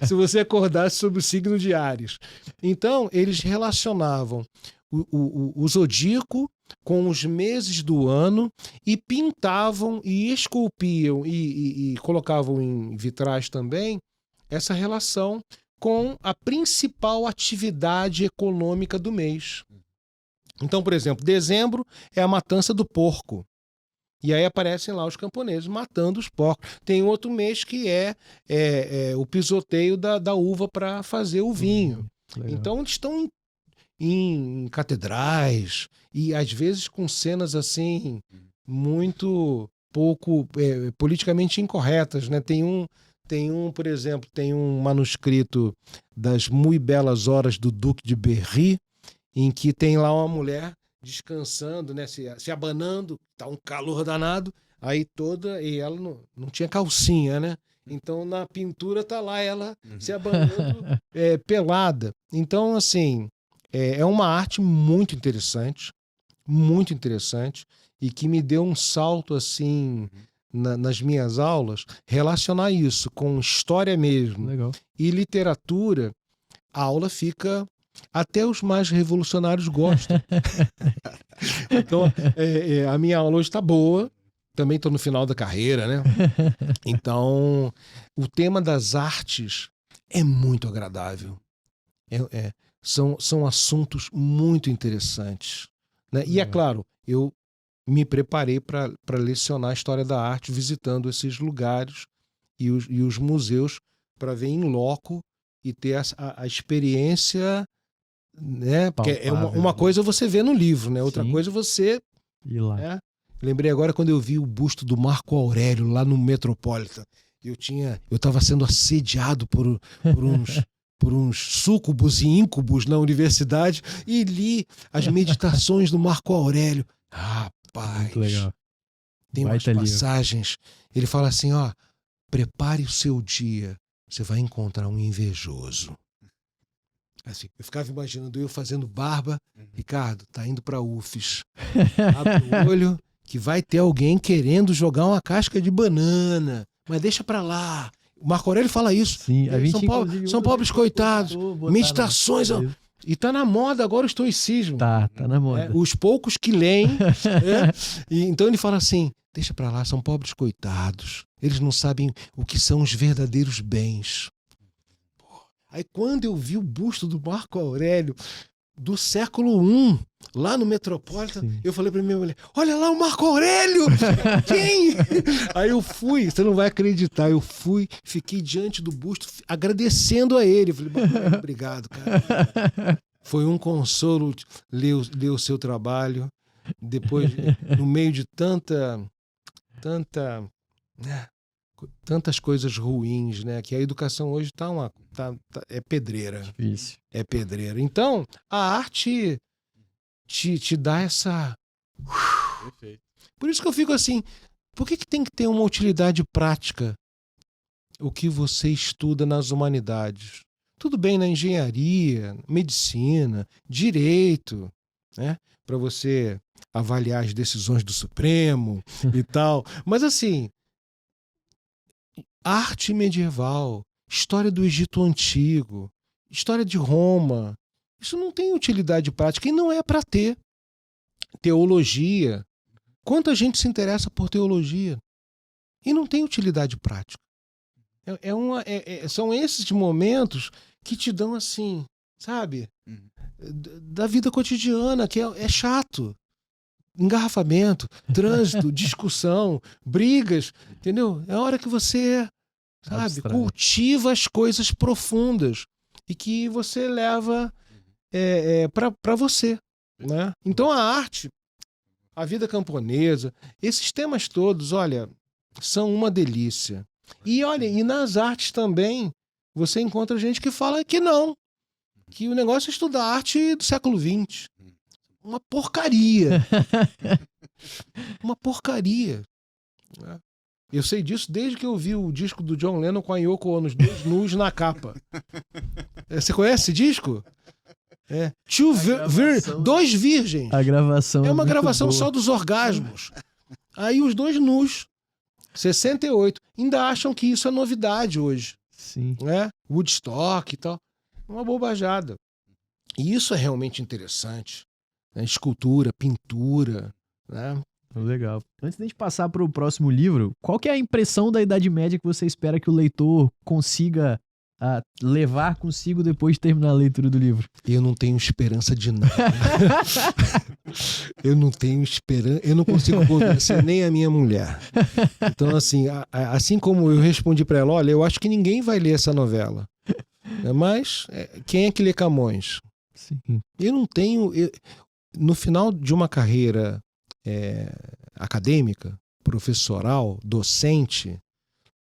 se você acordasse sob o signo de Áries. Então, eles relacionavam o zodíaco com os meses do ano e pintavam e esculpiam e colocavam em vitrais também essa relação com a principal atividade econômica do mês. Então, por exemplo, dezembro é a matança do porco. E aí aparecem lá os camponeses matando os porcos. Tem outro mês que é o pisoteio da uva para fazer o vinho. Legal. Então eles estão em catedrais e às vezes com cenas assim muito pouco politicamente incorretas, né? Tem um, por exemplo, tem um manuscrito das Muito Belas Horas do Duque de Berry, em que tem lá uma mulher descansando, né, se abanando, tá um calor danado, aí e ela não tinha calcinha, né? Então na pintura tá lá ela se abanando pelada. Então, assim, é uma arte muito interessante e que me deu um salto assim nas minhas aulas, relacionar isso com história mesmo. Legal. E literatura. A aula fica... Até os mais revolucionários gostam. Então, a minha aula hoje está boa. Também estou no final da carreira, né? Então, o tema das artes é muito agradável. São assuntos muito interessantes, né? E é claro, eu me preparei para lecionar a história da arte visitando esses lugares e os museus para ver em loco e ter a experiência, né? Porque uma coisa você vê no livro, né? Outra coisa você ir lá. Lembrei agora quando eu vi o busto do Marco Aurélio lá no Metropolitan. Eu estava sendo assediado por uns súcubos e íncubos na universidade e li as meditações do Marco Aurélio. Rapaz, muito legal. Tem umas passagens. Ele fala assim, ó, prepare o seu dia, você vai encontrar um invejoso. Assim, eu ficava imaginando eu fazendo barba. Ricardo, tá indo pra UFES. Abre o olho que vai ter alguém querendo jogar uma casca de banana. Mas deixa pra lá. O Marco Aurélio fala isso. Sim, são pobres coitados. Meditações. E tá na moda agora o estoicismo. Tá na moda. Os poucos que leem. E então ele fala assim, deixa pra lá, são pobres coitados. Eles não sabem o que são os verdadeiros bens. Aí quando eu vi o busto do Marco Aurélio do século I, lá no Metropolitan, eu falei pra minha mulher, olha lá o Marco Aurélio! Quem? Aí eu fui, você não vai acreditar, fiquei diante do busto agradecendo a ele. Eu falei, obrigado, cara. Foi um consolo ler o seu trabalho, depois, no meio de tantas coisas ruins, né? Que a educação hoje é pedreira. Difícil. É pedreira. Então, a arte te dá essa... Perfeito. Por isso que eu fico assim, por que tem que ter uma utilidade prática? o que você estuda nas humanidades. Tudo bem na engenharia, medicina, direito, né? Para você avaliar as decisões do Supremo e tal. Mas assim, arte medieval, história do Egito Antigo, história de Roma, isso não tem utilidade prática e não é para ter. Teologia. Quanta gente se interessa por teologia e não tem utilidade prática. São esses momentos que te dão assim, sabe? Da vida cotidiana, que é chato. Engarrafamento, trânsito, discussão, brigas, entendeu? É a hora que você, sabe, Abstrai. cultiva as coisas profundas e que você leva para você, né? Então a arte, a vida camponesa, esses temas todos, olha, são uma delícia. E olha, e nas artes também você encontra gente que fala que não, que o negócio é estudar arte do século XX. Uma porcaria. Uma porcaria. Eu sei disso desde que eu vi o disco do John Lennon com a Yoko Ono, os dois nus na capa. Você conhece esse disco? Dois virgens. A gravação É uma muito gravação boa. só dos orgasmos. Aí os dois nus. 68. Ainda acham que isso é novidade hoje. Sim. Né? Woodstock e tal. Uma bobajada. E isso é realmente interessante. Né? Escultura, pintura, né? Legal. Antes de a gente passar para o próximo livro, qual que é a impressão da Idade Média que você espera que o leitor consiga levar consigo depois de terminar a leitura do livro? Eu não tenho esperança de nada. Eu não tenho esperança, eu não consigo convencer nem a minha mulher. Então, assim, assim como eu respondi para ela, olha, eu acho que ninguém vai ler essa novela. Mas quem é que lê Camões? Sim. Eu não tenho... no final de uma carreira acadêmica, professoral, docente,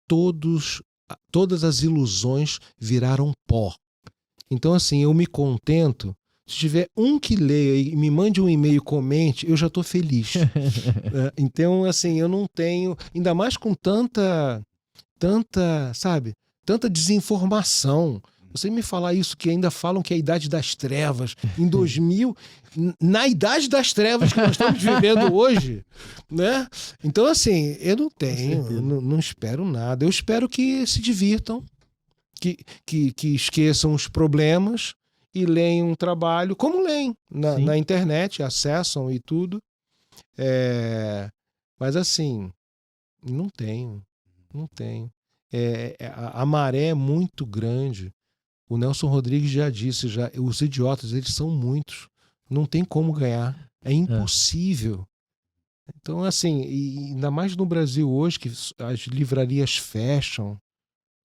todas as ilusões viraram pó. Então, assim, eu me contento. Se tiver um que leia e me mande um e-mail, comente, eu já estou feliz. Então, assim, eu não tenho... Ainda mais com tanta, sabe? Tanta desinformação. Você me falar isso, que ainda falam que é a Idade das Trevas, em 2000, na Idade das Trevas que nós estamos vivendo hoje, né? Então, assim, eu não tenho, não espero nada. Eu espero que se divirtam, que esqueçam os problemas e leiam um trabalho, como leem na internet, acessam e tudo. Mas, assim, não tenho. A maré é muito grande. O Nelson Rodrigues já disse, os idiotas, eles são muitos. Não tem como ganhar. É impossível. Então, assim, e ainda mais no Brasil hoje, que as livrarias fecham,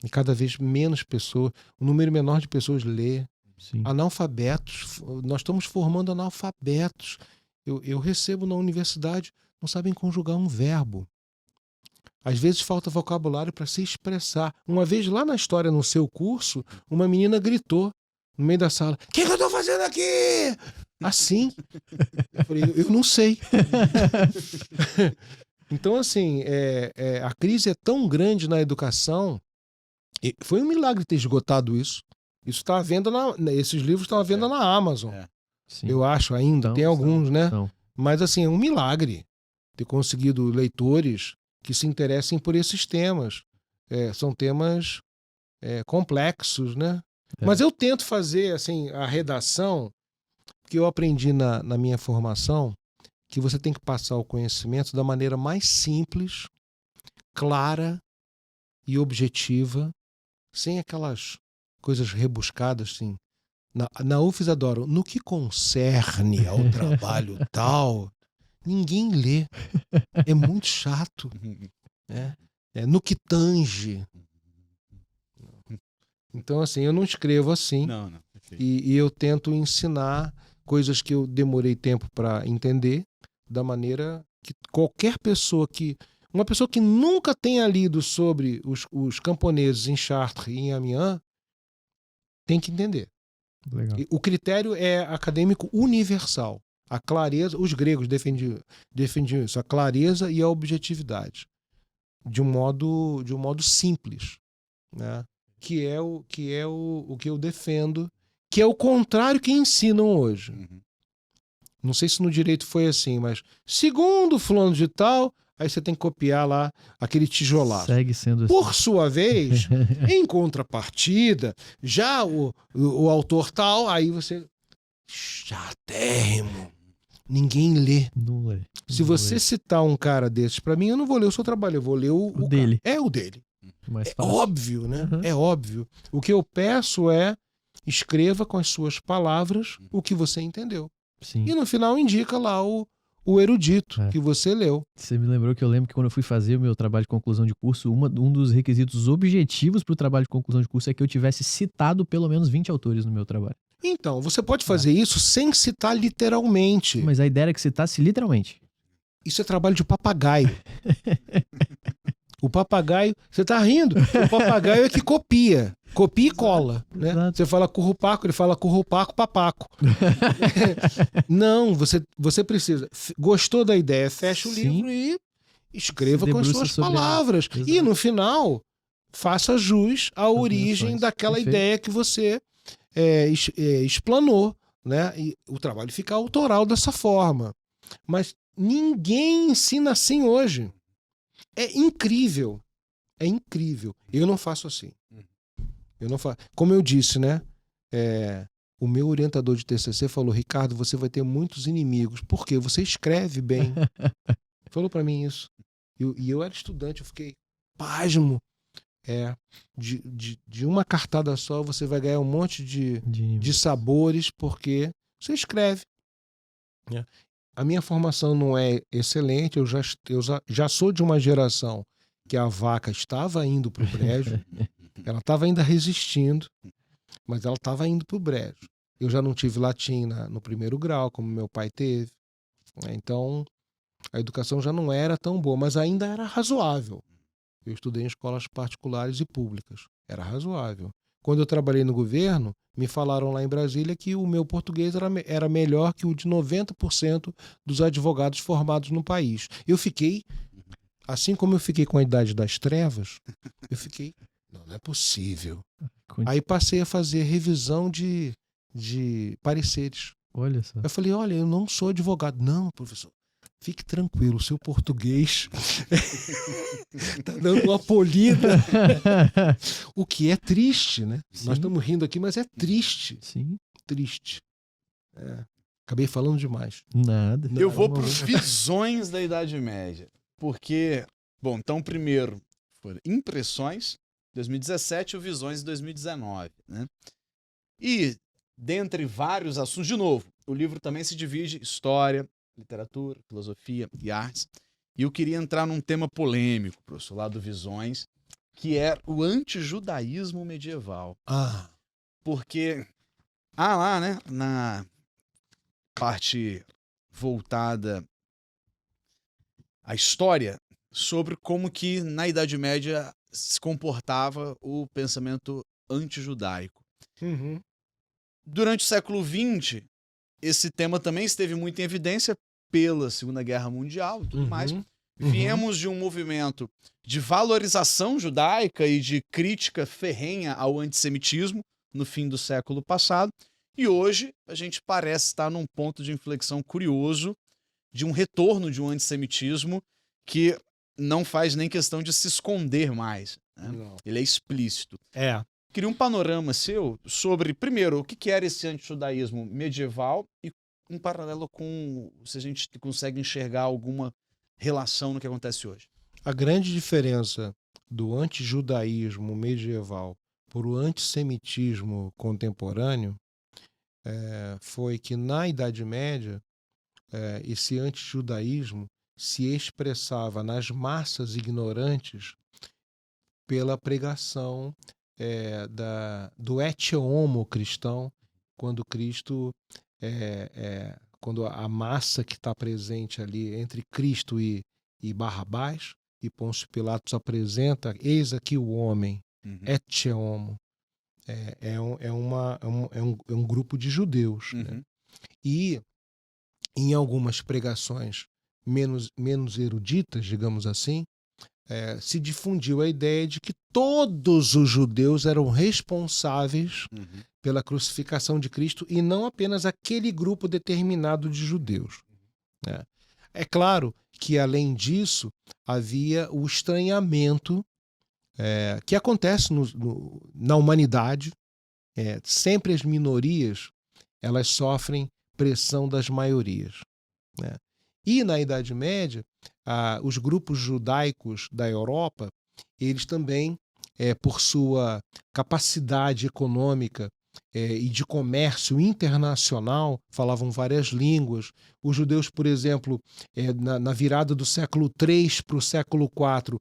e cada vez menos pessoas, um número menor de pessoas lê. Sim. Analfabetos. Nós estamos formando analfabetos. Eu recebo na universidade, não sabem conjugar um verbo. Às vezes falta vocabulário para se expressar. Uma vez lá na história, no seu curso, uma menina gritou no meio da sala: "O que eu estou fazendo aqui?" Assim. Eu falei: "Eu não sei." Então, assim, a crise é tão grande na educação. E foi um milagre ter esgotado isso. Isso está à venda esses livros estão à venda na Amazon. Sim. Eu acho ainda. Então, tem alguns, né? Então. Mas, assim, é um milagre ter conseguido leitores que se interessem por esses temas. São temas complexos, né? Mas eu tento fazer, assim, a redação, que eu aprendi na minha formação, que você tem que passar o conhecimento da maneira mais simples, clara e objetiva, sem aquelas coisas rebuscadas, assim. Na UFES adoram. No que concerne ao trabalho tal, ninguém lê. É muito chato. No que tange. Então, assim, eu não escrevo assim. Não. E eu tento ensinar coisas que eu demorei tempo para entender, da maneira que qualquer pessoa uma pessoa que nunca tenha lido sobre os camponeses em Chartres e em Amiens tem que entender. Legal. O critério é acadêmico universal. A clareza, os gregos defendiam isso, a clareza e a objetividade. De um modo simples. né? Que é o que eu defendo, que é o contrário que ensinam hoje. Não sei se no direito foi assim, mas segundo fulano de tal, aí você tem que copiar lá aquele tijolaço. Segue sendo assim. Por sua vez, em contrapartida, já o autor tal, aí você... Chatérrimo. Ninguém lê. Não é. Se você citar um cara desses pra mim, eu não vou ler o seu trabalho, eu vou ler o dele. cara. É o dele. Mais É fácil. óbvio, né? Uhum. É óbvio. O que eu peço é escreva com as suas palavras o que você entendeu. Sim. E no final indica lá o erudito que você leu. Você me lembrou que eu lembro que quando eu fui fazer o meu trabalho de conclusão de curso, um dos requisitos objetivos para o trabalho de conclusão de curso é que eu tivesse citado pelo menos 20 autores no meu trabalho. Então, você pode fazer isso sem citar literalmente. Mas a ideia era que citasse literalmente. Isso é trabalho de papagaio. O papagaio... Você tá rindo? O papagaio é que copia. Copia e cola. Né? Exato. Você fala currupaco, ele fala currupaco, papaco. Não, você precisa... Gostou da ideia? Fecha o Sim. livro e escreva Se com as debruça suas sobre palavras. ela. E no final, faça jus à origem menções. daquela Perfeito. ideia que você explanou. Né? E o trabalho fica autoral dessa forma. Mas ninguém ensina assim hoje. É incrível. É incrível. Eu não faço assim. Eu não faço. Como eu disse, né? O meu orientador de TCC falou: Ricardo, você vai ter muitos inimigos. Por quê? Você escreve bem. Falou pra mim isso. E eu era estudante, eu fiquei pasmo. De uma cartada só, você vai ganhar um monte de sabores, porque você escreve. A minha formação não é excelente, eu já sou de uma geração que a vaca estava indo para o brejo, ela estava ainda resistindo, mas ela estava indo para o brejo. Eu já não tive latim no primeiro grau, como meu pai teve. Então, a educação já não era tão boa, mas ainda era razoável. Eu estudei em escolas particulares e públicas. Era razoável. Quando eu trabalhei no governo, me falaram lá em Brasília que o meu português era melhor que o de 90% dos advogados formados no país. Eu fiquei, assim como eu fiquei com a idade das trevas, eu fiquei, não é possível. Aí passei a fazer revisão de pareceres. Olha só. Eu falei, olha, eu não sou advogado. Não, professor. Fique tranquilo, o seu português tá dando uma polida. O que é triste, né? Sim. Nós estamos rindo aqui, mas é triste. Sim. Triste. Acabei falando demais. Nada. Eu vou para os visões da Idade Média. Porque, bom, então primeiro foram impressões, 2017 e visões em 2019, né? E, dentre vários assuntos, de novo, o livro também se divide em história, literatura, filosofia e artes. E eu queria entrar num tema polêmico, professor, lá do Visões, que é o antijudaísmo medieval. Porque há lá, né, na parte voltada à história, sobre como que na Idade Média se comportava o pensamento antijudaico. Uhum. Durante o século XX, esse tema também esteve muito em evidência pela Segunda Guerra Mundial e tudo mais. Viemos de um movimento de valorização judaica e de crítica ferrenha ao antissemitismo no fim do século passado. E hoje a gente parece estar num ponto de inflexão curioso de um retorno de um antissemitismo que não faz nem questão de se esconder mais. Né? Ele é explícito. Queria um panorama seu sobre, primeiro, o que era esse antijudaísmo medieval e em paralelo com se a gente consegue enxergar alguma relação no que acontece hoje. A grande diferença do antijudaísmo medieval para o antissemitismo contemporâneo foi que na Idade Média esse antijudaísmo se expressava nas massas ignorantes pela pregação do ecce homo cristão, quando Cristo, quando a massa que está presente ali entre Cristo e Barrabás, e Pôncio Pilatos apresenta, eis aqui o homem, ecce homo, é um grupo de judeus. Né? E em algumas pregações menos eruditas, digamos assim, se difundiu a ideia de que todos os judeus eram responsáveis pela crucificação de Cristo e não apenas aquele grupo determinado de judeus. Né? É claro que, além disso, havia o estranhamento que acontece na humanidade. Sempre as minorias elas sofrem pressão das maiorias. Né? E na Idade Média, os grupos judaicos da Europa, eles também, por sua capacidade econômica e de comércio internacional, falavam várias línguas. Os judeus, por exemplo, na virada do século III para o século IV,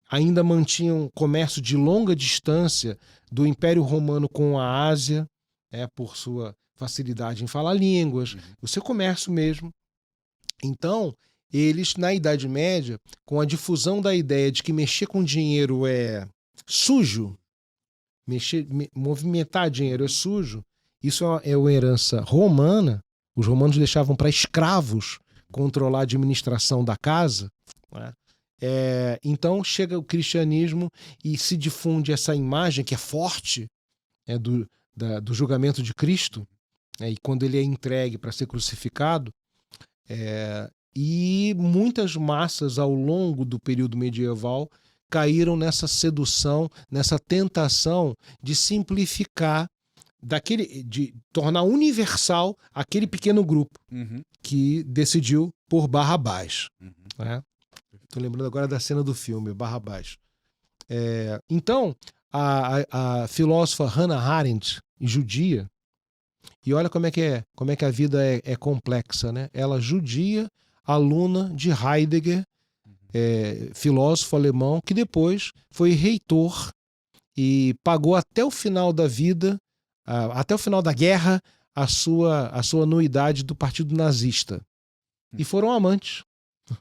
ainda mantinham comércio de longa distância do Império Romano com a Ásia, por sua facilidade em falar línguas, o seu comércio mesmo. Então, eles, na Idade Média, com a difusão da ideia de que mexer com dinheiro é sujo, movimentar dinheiro é sujo, isso é uma herança romana. Os romanos deixavam para escravos controlar a administração da casa. Né? Então chega o cristianismo e se difunde essa imagem que é forte do julgamento de Cristo, e quando ele é entregue para ser crucificado, e muitas massas ao longo do período medieval caíram nessa sedução, nessa tentação de simplificar, de tornar universal aquele pequeno grupo que decidiu por Barrabás. Estou lembrando agora da cena do filme, Barrabás. Então, a filósofa Hannah Arendt, judia, e olha como é que a vida é complexa, né? Ela judia, aluna de Heidegger, filósofo alemão, que depois foi reitor e pagou até o final da vida, até o final da guerra, a sua anuidade do partido nazista. E foram amantes.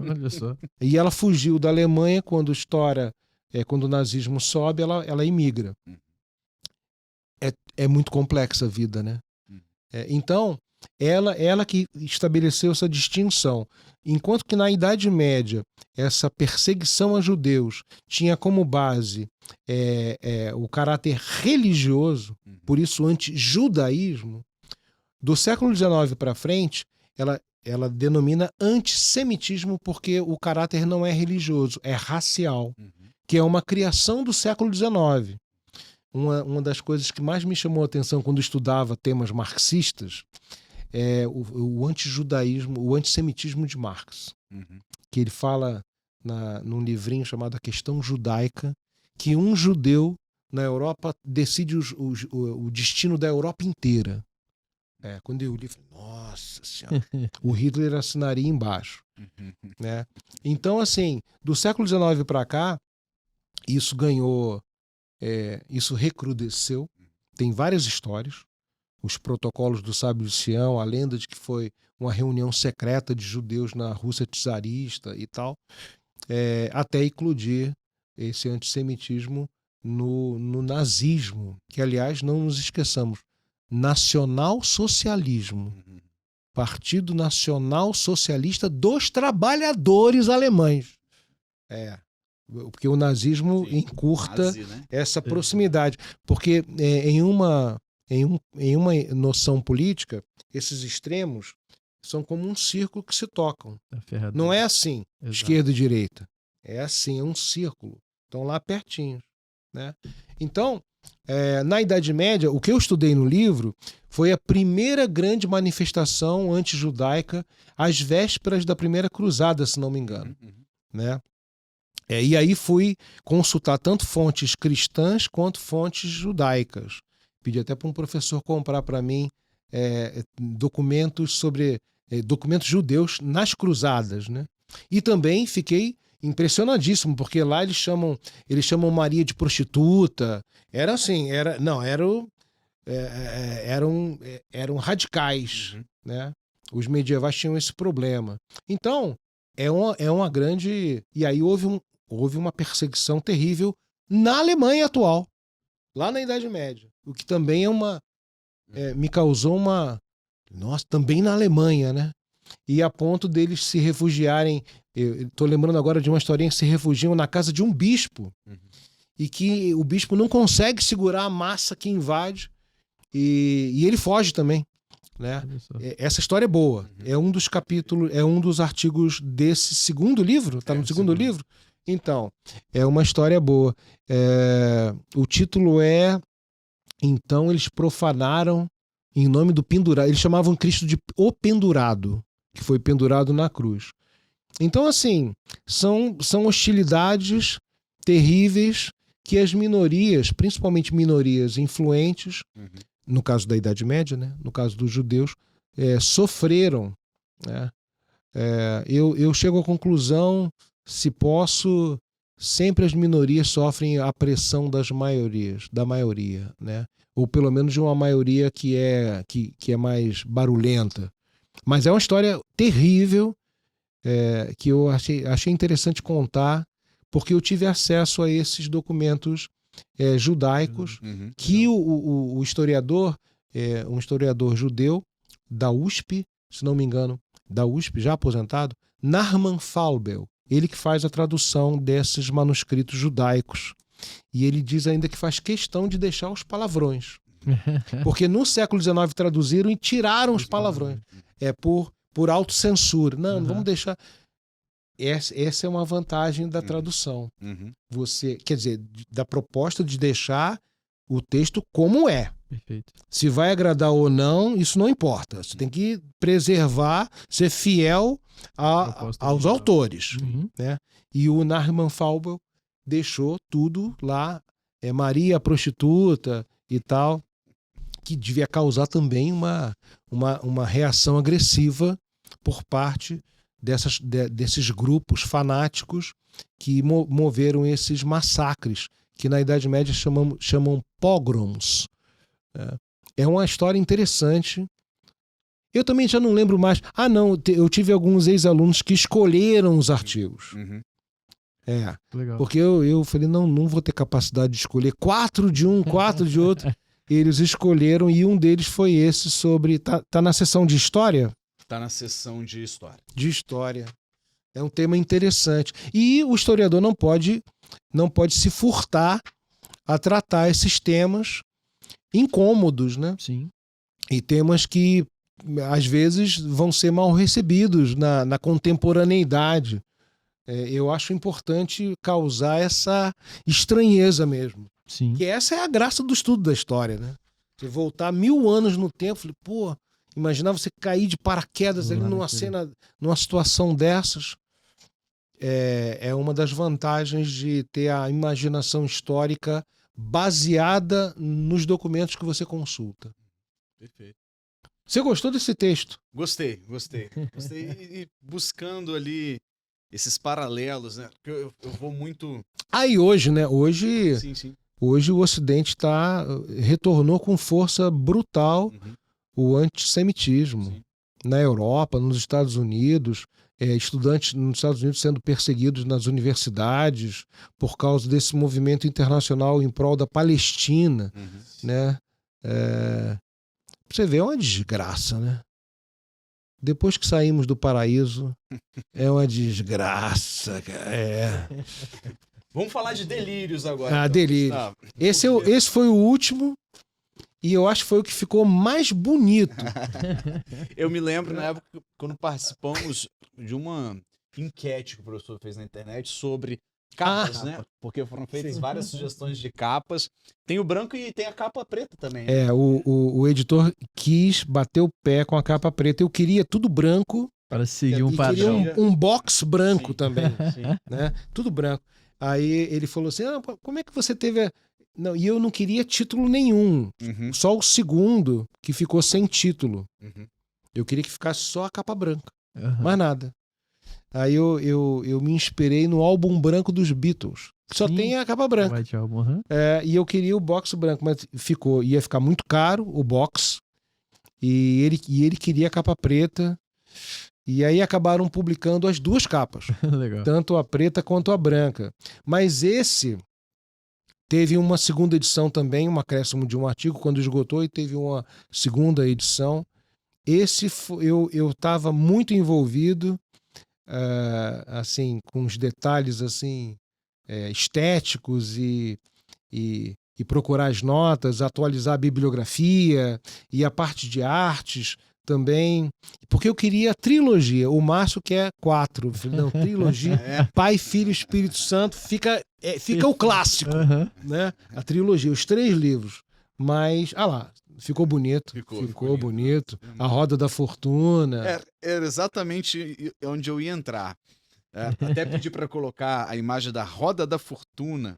Olha só. E ela fugiu da Alemanha quando o nazismo sobe, ela imigra. É muito complexa a vida, né? Então, ela que estabeleceu essa distinção. Enquanto que na Idade Média, essa perseguição a judeus tinha como base o caráter religioso, por isso anti-judaísmo, do século XIX para frente, ela denomina antissemitismo porque o caráter não é religioso, é racial, que é uma criação do século XIX. Uma das coisas que mais me chamou a atenção quando estudava temas marxistas é o antijudaísmo, o antissemitismo de Marx, que ele fala num livrinho chamado A Questão Judaica, que um judeu na Europa decide o destino da Europa inteira. Quando eu li, falei, nossa senhora, o Hitler assinaria embaixo. Né? Então, assim, do século XIX para cá, isso ganhou, isso recrudesceu. Tem várias histórias. Os protocolos do Sábio de Sião, a lenda de que foi uma reunião secreta de judeus na Rússia czarista e tal, até eclodir esse antissemitismo no nazismo, que, aliás, não nos esqueçamos, nacional-socialismo, Partido Nacional Socialista dos Trabalhadores Alemães. Porque o nazismo encurta essa proximidade. Porque em uma noção política, esses extremos são como um círculo que se tocam. Não é assim, esquerda e direita. É assim, é um círculo. Estão lá pertinho. Né? Então, na Idade Média, o que eu estudei no livro foi a primeira grande manifestação antijudaica às vésperas da primeira cruzada, se não me engano. Né? E aí fui consultar tanto fontes cristãs quanto fontes judaicas. Pedi até para um professor comprar para mim documentos documentos judeus nas cruzadas. Né? E também fiquei impressionadíssimo, porque lá eles chamam Maria de prostituta. Era assim, eram radicais. Né? Os medievais tinham esse problema. Então, é uma grande... E aí houve uma perseguição terrível na Alemanha atual, lá na Idade Média. O que também me causou uma... Nossa, também na Alemanha, né? e a ponto deles se refugiarem. Eu tô lembrando agora de uma historinha que se refugiam na casa de um bispo, e que o bispo não consegue segurar a massa que invade, e ele foge também, né? Essa história é boa. É um dos capítulos, é um dos artigos desse segundo livro. Tá no segundo livro? Então, é uma história boa. O título é Então eles profanaram em nome do pendurado. Eles chamavam Cristo de o pendurado, que foi pendurado na cruz. Então, assim, são hostilidades terríveis que as minorias, principalmente minorias influentes, no caso da Idade Média, né? No caso dos judeus, sofreram, né? Eu chego à conclusão, se posso, sempre as minorias sofrem a pressão da maioria, né? Ou pelo menos de uma maioria que é mais barulhenta. Mas é uma história terrível, que eu achei interessante contar, porque eu tive acesso a esses documentos judaicos que o historiador, um historiador judeu da USP, se não me engano, da USP, já aposentado, Nachman Falbel, ele que faz a tradução desses manuscritos judaicos. E ele diz ainda que faz questão de deixar os palavrões. Porque no século XIX traduziram e tiraram os palavrões. Por autocensura. Não vamos deixar... Essa é uma vantagem da tradução. Você, quer dizer, da proposta de deixar o texto como é. Perfeito. Se vai agradar ou não, isso não importa. Você tem que preservar, ser fiel aos autores. Né? E o Nachman Falbel deixou tudo lá, Maria a prostituta e tal, que devia causar também uma reação agressiva por parte desses grupos fanáticos que moveram esses massacres, que na Idade Média chamam pogroms. É uma história interessante. Eu também já não lembro mais. Eu tive alguns ex-alunos que escolheram os artigos. Legal. Porque eu falei, não vou ter capacidade de escolher 4 de um, 4 de outro. Eles escolheram e um deles foi esse sobre... Tá na seção de história? Tá na seção de história. De história. É um tema interessante. E o historiador não pode se furtar a tratar esses temas incômodos, né? Sim. E temas que, às vezes, vão ser mal recebidos na contemporaneidade. Eu acho importante causar essa estranheza mesmo. Sim. Que essa é a graça do estudo da história, né? Você voltar 1000 anos no tempo, falei, imaginar você cair de paraquedas ali numa cena, numa situação dessas. É uma das vantagens de ter a imaginação histórica baseada nos documentos que você consulta. Perfeito. Você gostou desse texto? Gostei. E buscando ali esses paralelos, né? Porque eu vou muito... Aí hoje, né? Sim. Hoje o Ocidente retornou com força brutal o antissemitismo. Sim. Na Europa, nos Estados Unidos, estudantes nos Estados Unidos sendo perseguidos nas universidades por causa desse movimento internacional em prol da Palestina, né? Você vê, é uma desgraça, né? Depois que saímos do paraíso, é uma desgraça, cara. Vamos falar de delírios agora. Delírio. Esse foi o último e eu acho que foi o que ficou mais bonito. Eu me lembro, na época, quando participamos de uma enquete que o professor fez na internet sobre capas, né? Porque foram feitas várias sugestões de capas. Tem o branco e tem a capa preta também. Né? O editor quis bater o pé com a capa preta. Eu queria tudo branco. Para seguir um padrão. padrão. Queria um box branco também. Sim. Né? Tudo branco. Aí ele falou assim, como é que você teve... Não, e eu não queria título nenhum. Só o segundo que ficou sem título. Eu queria que ficasse só a capa branca. Mais nada. Aí eu me inspirei no álbum branco dos Beatles. Que só tem a capa branca. White Album, e eu queria o box branco, mas ia ficar muito caro o box. E ele queria a capa preta. E aí acabaram publicando as duas capas. Legal. Tanto a preta quanto a branca. Mas esse teve uma segunda edição também, um acréscimo de um artigo quando esgotou, e teve uma segunda edição. eu estava muito envolvido, assim, com os detalhes assim, estéticos e procurar as notas, atualizar a bibliografia e a parte de artes também, porque eu queria trilogia. O Márcio quer 4. Não, trilogia, Pai, Filho, Espírito Santo, fica o clássico, né? A trilogia, os 3 livros. Mas, lá, ficou bonito. Ficou bonito. A Roda da Fortuna. Era exatamente onde eu ia entrar. Até pedi para colocar a imagem da Roda da Fortuna,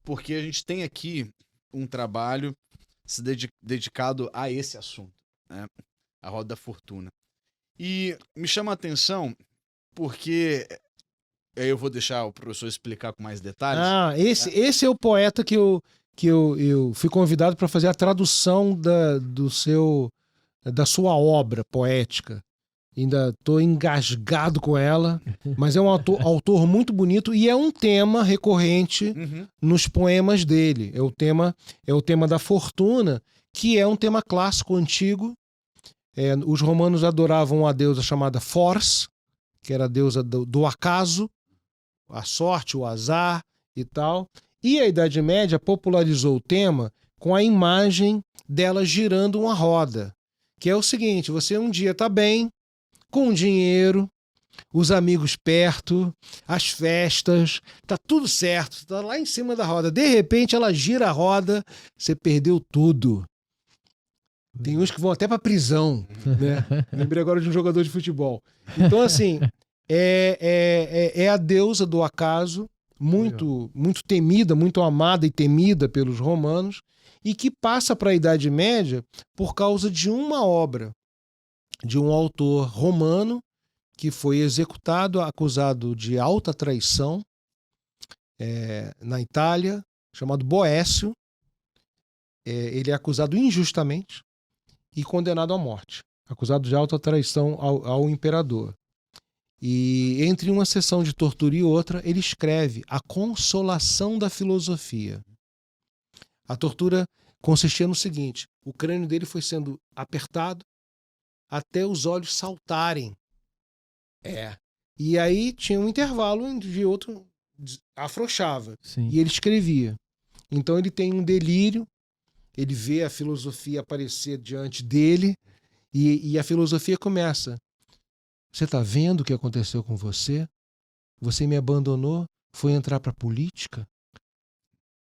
porque a gente tem aqui um trabalho dedicado a esse assunto, né? A Roda da Fortuna. E me chama a atenção porque eu vou deixar o professor explicar com mais detalhes. Esse é o poeta que eu fui convidado para fazer a tradução da sua obra poética. Ainda estou engasgado com ela, mas é um autor muito bonito e é um tema recorrente nos poemas dele. É o tema da fortuna, que é um tema clássico antigo. Os romanos adoravam a deusa chamada Fors, que era a deusa do acaso, a sorte, o azar e tal. E a Idade Média popularizou o tema com a imagem dela girando uma roda, que é o seguinte: você um dia está bem, com dinheiro, os amigos perto, as festas, tá tudo certo, tá lá em cima da roda. De repente ela gira a roda, você perdeu tudo. Tem uns que vão até pra prisão, né? Lembrei agora de um jogador de futebol. Então, assim, é a deusa do acaso, muito temida, muito amada e temida pelos romanos, e que passa para a Idade Média por causa de uma obra de um autor romano que foi executado, acusado de alta traição na Itália, chamado Boécio. Ele é acusado injustamente e condenado à morte, acusado de alta traição ao imperador. E entre uma sessão de tortura e outra, ele escreve A Consolação da Filosofia. A tortura consistia no seguinte: o crânio dele foi sendo apertado até os olhos saltarem. E aí tinha um intervalo de outro, afrouxava. Sim. E ele escrevia. Então ele tem um delírio, ele vê a filosofia aparecer diante dele e a filosofia começa: você está vendo o que aconteceu com você? Você me abandonou, foi entrar para a política?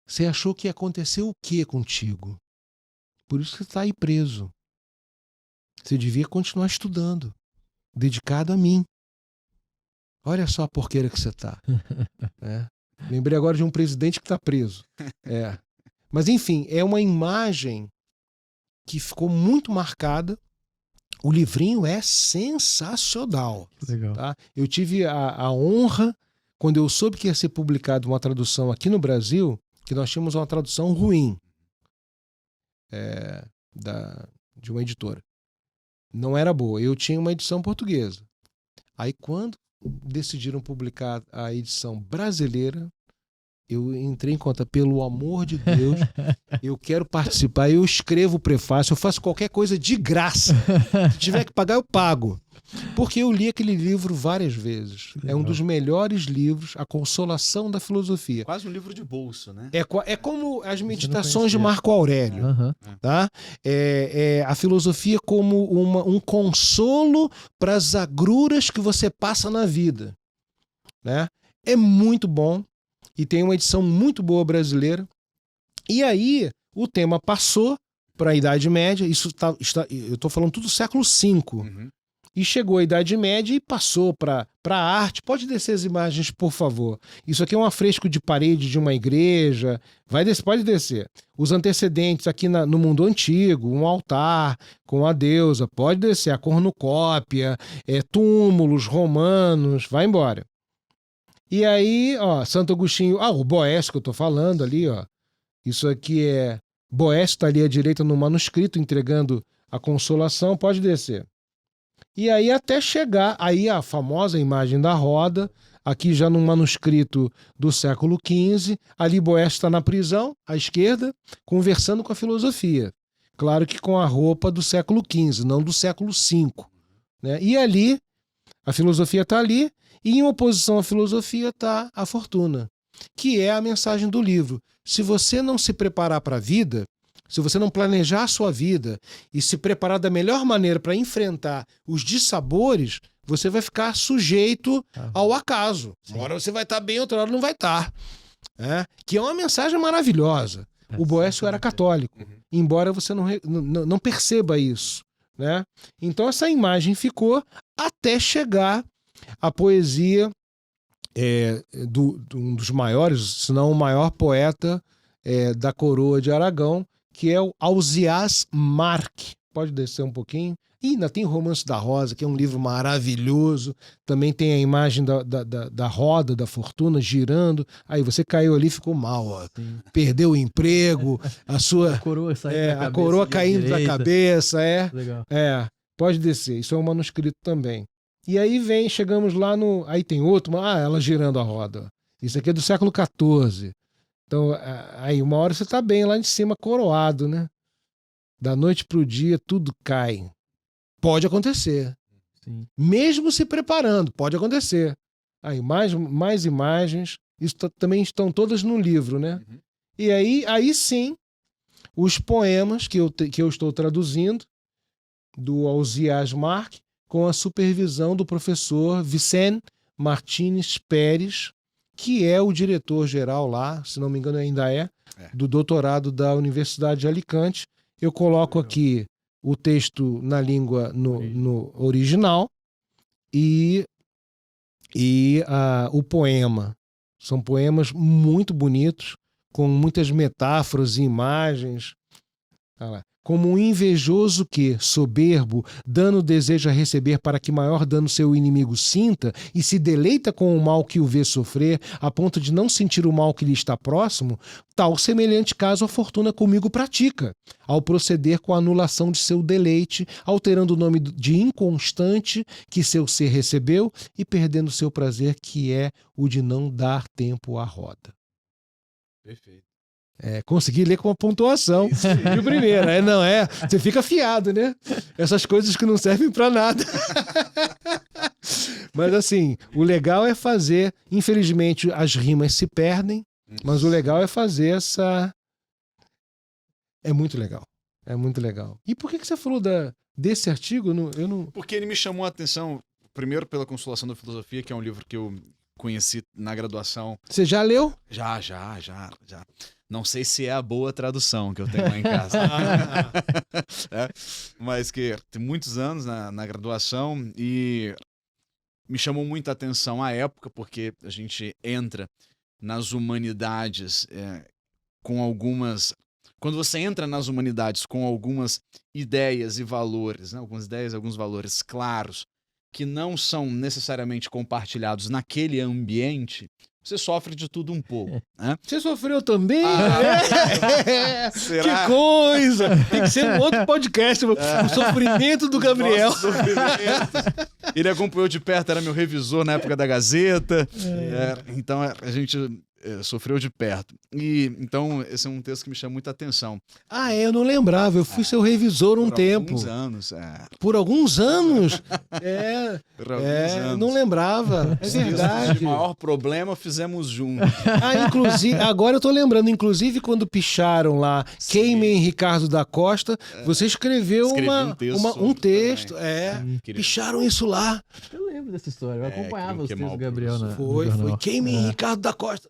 Você achou que aconteceu o que contigo? Por isso que você está aí preso. Você devia continuar estudando, dedicado a mim. Olha só a porqueira que você está. Lembrei agora de um presidente que está preso. Mas, enfim, é uma imagem que ficou muito marcada. O livrinho é sensacional. Legal. Tá? Eu tive a honra, quando eu soube que ia ser publicado uma tradução aqui no Brasil, que nós tínhamos uma tradução ruim de uma editora. Não era boa. Eu tinha uma edição portuguesa. Aí, quando decidiram publicar a edição brasileira, eu entrei em conta, pelo amor de Deus, eu quero participar, eu escrevo o prefácio, eu faço qualquer coisa de graça. Se tiver que pagar, eu pago. Porque eu li aquele livro várias vezes. É um dos melhores livros, A Consolação da Filosofia. Quase um livro de bolso, né? É como as Meditações de Marco Aurélio. Tá? A filosofia como um consolo para as agruras que você passa na vida. Né? É muito bom. E tem uma edição muito boa brasileira. E aí, o tema passou para a Idade Média. Eu estou falando tudo do século V. E chegou a Idade Média e passou para a arte. Pode descer as imagens, por favor. Isso aqui é um afresco de parede de uma igreja. Pode descer. Os antecedentes aqui no mundo antigo, um altar com a deusa. Pode descer. A cornucópia, túmulos romanos. Vai embora. E aí, Santo Agostinho... o Boécio que eu estou falando ali, Isso aqui Boécio está ali à direita no manuscrito, entregando a consolação. Pode descer. E aí até chegar aí a famosa imagem da roda, aqui já no manuscrito do século XV, ali Boécio está na prisão, à esquerda, conversando com a filosofia. Claro que com a roupa do século XV, não do século V. Né? E ali, a filosofia está ali, e em oposição à filosofia está a fortuna, que é a mensagem do livro. Se você não se preparar para a vida, se você não planejar a sua vida e se preparar da melhor maneira para enfrentar os dissabores, você vai ficar sujeito ao acaso. Uma hora você vai estar bem, outra hora não vai estar. Que é uma mensagem maravilhosa. O Boécio era católico, embora você não perceba isso. Né? Então essa imagem ficou até chegar a poesia de um dos maiores, se não o maior poeta da coroa de Aragão, que é o Ausiàs March. Pode descer um pouquinho. E ainda tem o Romance da Rosa, que é um livro maravilhoso. Também tem a imagem da roda, da fortuna girando. Aí você caiu ali e ficou mal. Ó. Perdeu o emprego, a coroa caindo da cabeça. Legal. Pode descer. Isso é um manuscrito também. E aí chegamos lá no... Aí tem outro, ela girando a roda. Isso aqui é do século XIV. Então, aí uma hora você tá bem lá em cima, coroado, né? Da noite pro dia, tudo cai. Pode acontecer. Sim. Mesmo se preparando, pode acontecer. Aí mais imagens, isso também estão todas no livro, né? Uhum. E aí sim, os poemas que eu estou traduzindo, do Ausiàs March, com a supervisão do professor Vicente Martínez Pérez, que é o diretor-geral lá, se não me engano ainda do doutorado da Universidade de Alicante. Eu coloco aqui o texto na língua no original e o poema. São poemas muito bonitos, com muitas metáforas e imagens. Olha lá. Como um invejoso que, soberbo, dano deseja receber para que maior dano seu inimigo sinta e se deleita com o mal que o vê sofrer, a ponto de não sentir o mal que lhe está próximo, tal semelhante caso a fortuna comigo pratica, ao proceder com a anulação de seu deleite, alterando o nome de inconstante que seu ser recebeu e perdendo seu prazer, que é o de não dar tempo à roda. Perfeito. Consegui ler com uma pontuação de primeira. Você fica afiado, né? Essas coisas que não servem para nada. Mas assim, o legal é fazer, infelizmente as rimas se perdem, mas o legal é fazer essa... É muito legal. É muito legal. E por que você falou desse artigo? Eu não... Porque ele me chamou a atenção, primeiro pela Consolação da Filosofia, que é um livro que eu conheci na graduação. Você já leu? Já. Não sei se é a boa tradução que eu tenho lá em casa. Mas que tem muitos anos na graduação e me chamou muita atenção à época, porque a gente entra nas humanidades com algumas... Quando você entra nas humanidades com algumas ideias e valores, né? Algumas ideias e alguns valores claros, que não são necessariamente compartilhados naquele ambiente, você sofre de tudo um pouco. Né? Você sofreu também? Será? Que coisa! Tem que ser um outro podcast, o sofrimento do Gabriel. Nosso sofrimento. Ele acompanhou de perto, era meu revisor na época da Gazeta. Então a gente sofreu de perto. Então esse é um texto que me chama muita atenção. Eu não lembrava. Eu fui seu revisor um tempo. Por alguns anos. Por alguns anos? Por alguns anos. Não lembrava. É verdade. O maior problema fizemos juntos. Inclusive, agora eu tô lembrando, inclusive quando picharam lá Queimem Ricardo da Costa, você escreveu um texto. Picharam isso lá. Eu lembro dessa história, eu acompanhava os textos do Gabriel no Foi Queimem Ricardo da Costa.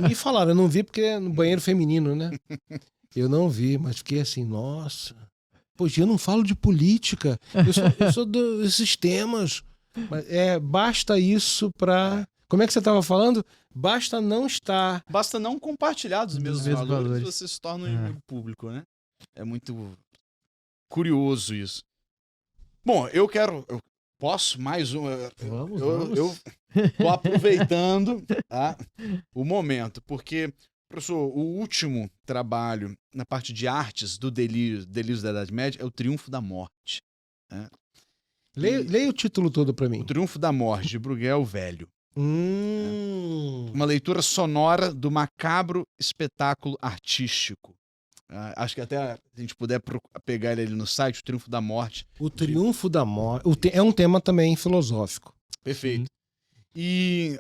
Me falaram, eu não vi porque é no banheiro feminino, né? Eu não vi, mas fiquei assim, nossa. Poxa, eu não falo de política, eu sou desses temas. Mas, basta isso pra... Como é que você estava falando? Basta não compartilhar os mesmos valores. Você se torna um inimigo público, né? É muito curioso isso. Bom, eu posso mais uma? Vamos. Eu tô aproveitando o momento, porque, professor, o último trabalho na parte de artes do Delírios da Idade Média é o Triunfo da Morte. Né? Leia o título todo para mim. O Triunfo da Morte, de Bruguel Velho. Uma leitura sonora do macabro espetáculo artístico. Acho que até a gente puder pegar ele ali no site, O Triunfo da Morte. O Triunfo da Morte é um tema também filosófico. Perfeito. E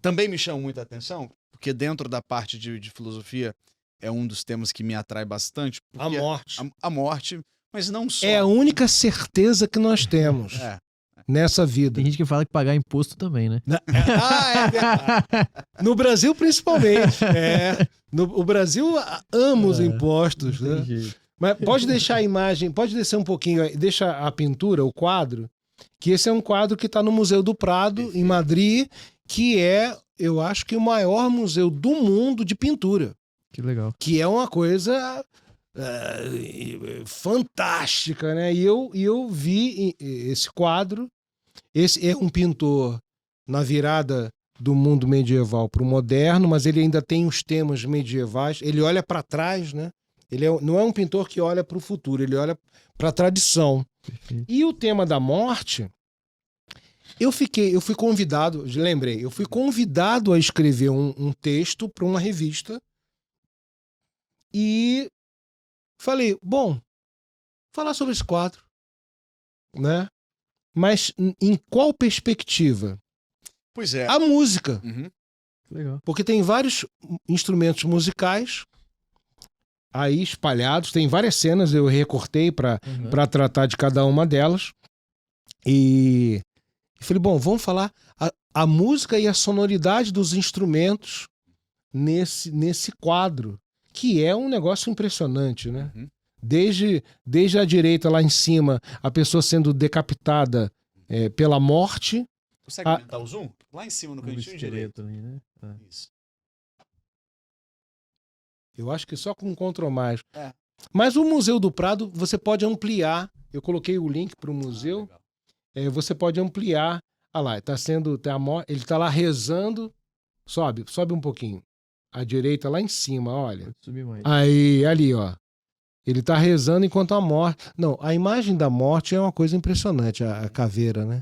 também me chama muita atenção, porque dentro da parte de filosofia é um dos temas que me atrai bastante. A morte. A morte, mas não só. É a única certeza que nós temos nessa vida. Tem gente que fala que pagar imposto também, né? É verdade. No Brasil, principalmente. O Brasil ama os impostos, né? Mas pode deixar a imagem, pode descer um pouquinho, deixa a pintura, o quadro, que esse é um quadro que está no Museu do Prado, em Madrid, que é, eu acho que o maior museu do mundo de pintura. Que legal. Que é uma coisa fantástica, né? E eu vi esse quadro. Esse é um pintor na virada do mundo medieval para o moderno, mas ele ainda tem os temas medievais. Ele olha para trás, né? Ele não é um pintor que olha para o futuro, ele olha para a tradição. Perfeito. E o tema da morte, eu fui convidado, lembrei, eu fui convidado a escrever um texto para uma revista e falei, bom, falar sobre esse quadro, né? Mas em qual perspectiva? Pois é. A música. Legal. Porque tem vários instrumentos musicais aí espalhados, tem várias cenas, eu recortei para tratar de cada uma delas. E falei, bom, vamos falar a música e a sonoridade dos instrumentos nesse quadro, que é um negócio impressionante, né? Desde a direita lá em cima, a pessoa sendo decapitada pela morte. Consegue aumentar o zoom? Lá em cima, no cantinho direito. Ali, né? Isso. Eu acho que só com Ctrl+. Mas o Museu do Prado, você pode ampliar. Eu coloquei o link para o museu. Você pode ampliar. Olha lá, ele está lá rezando. Sobe um pouquinho. À direita, lá em cima, olha. Pode subir mais. Aí, ali, ó. Ele está rezando enquanto a morte... Não, a imagem da morte é uma coisa impressionante, a caveira, né?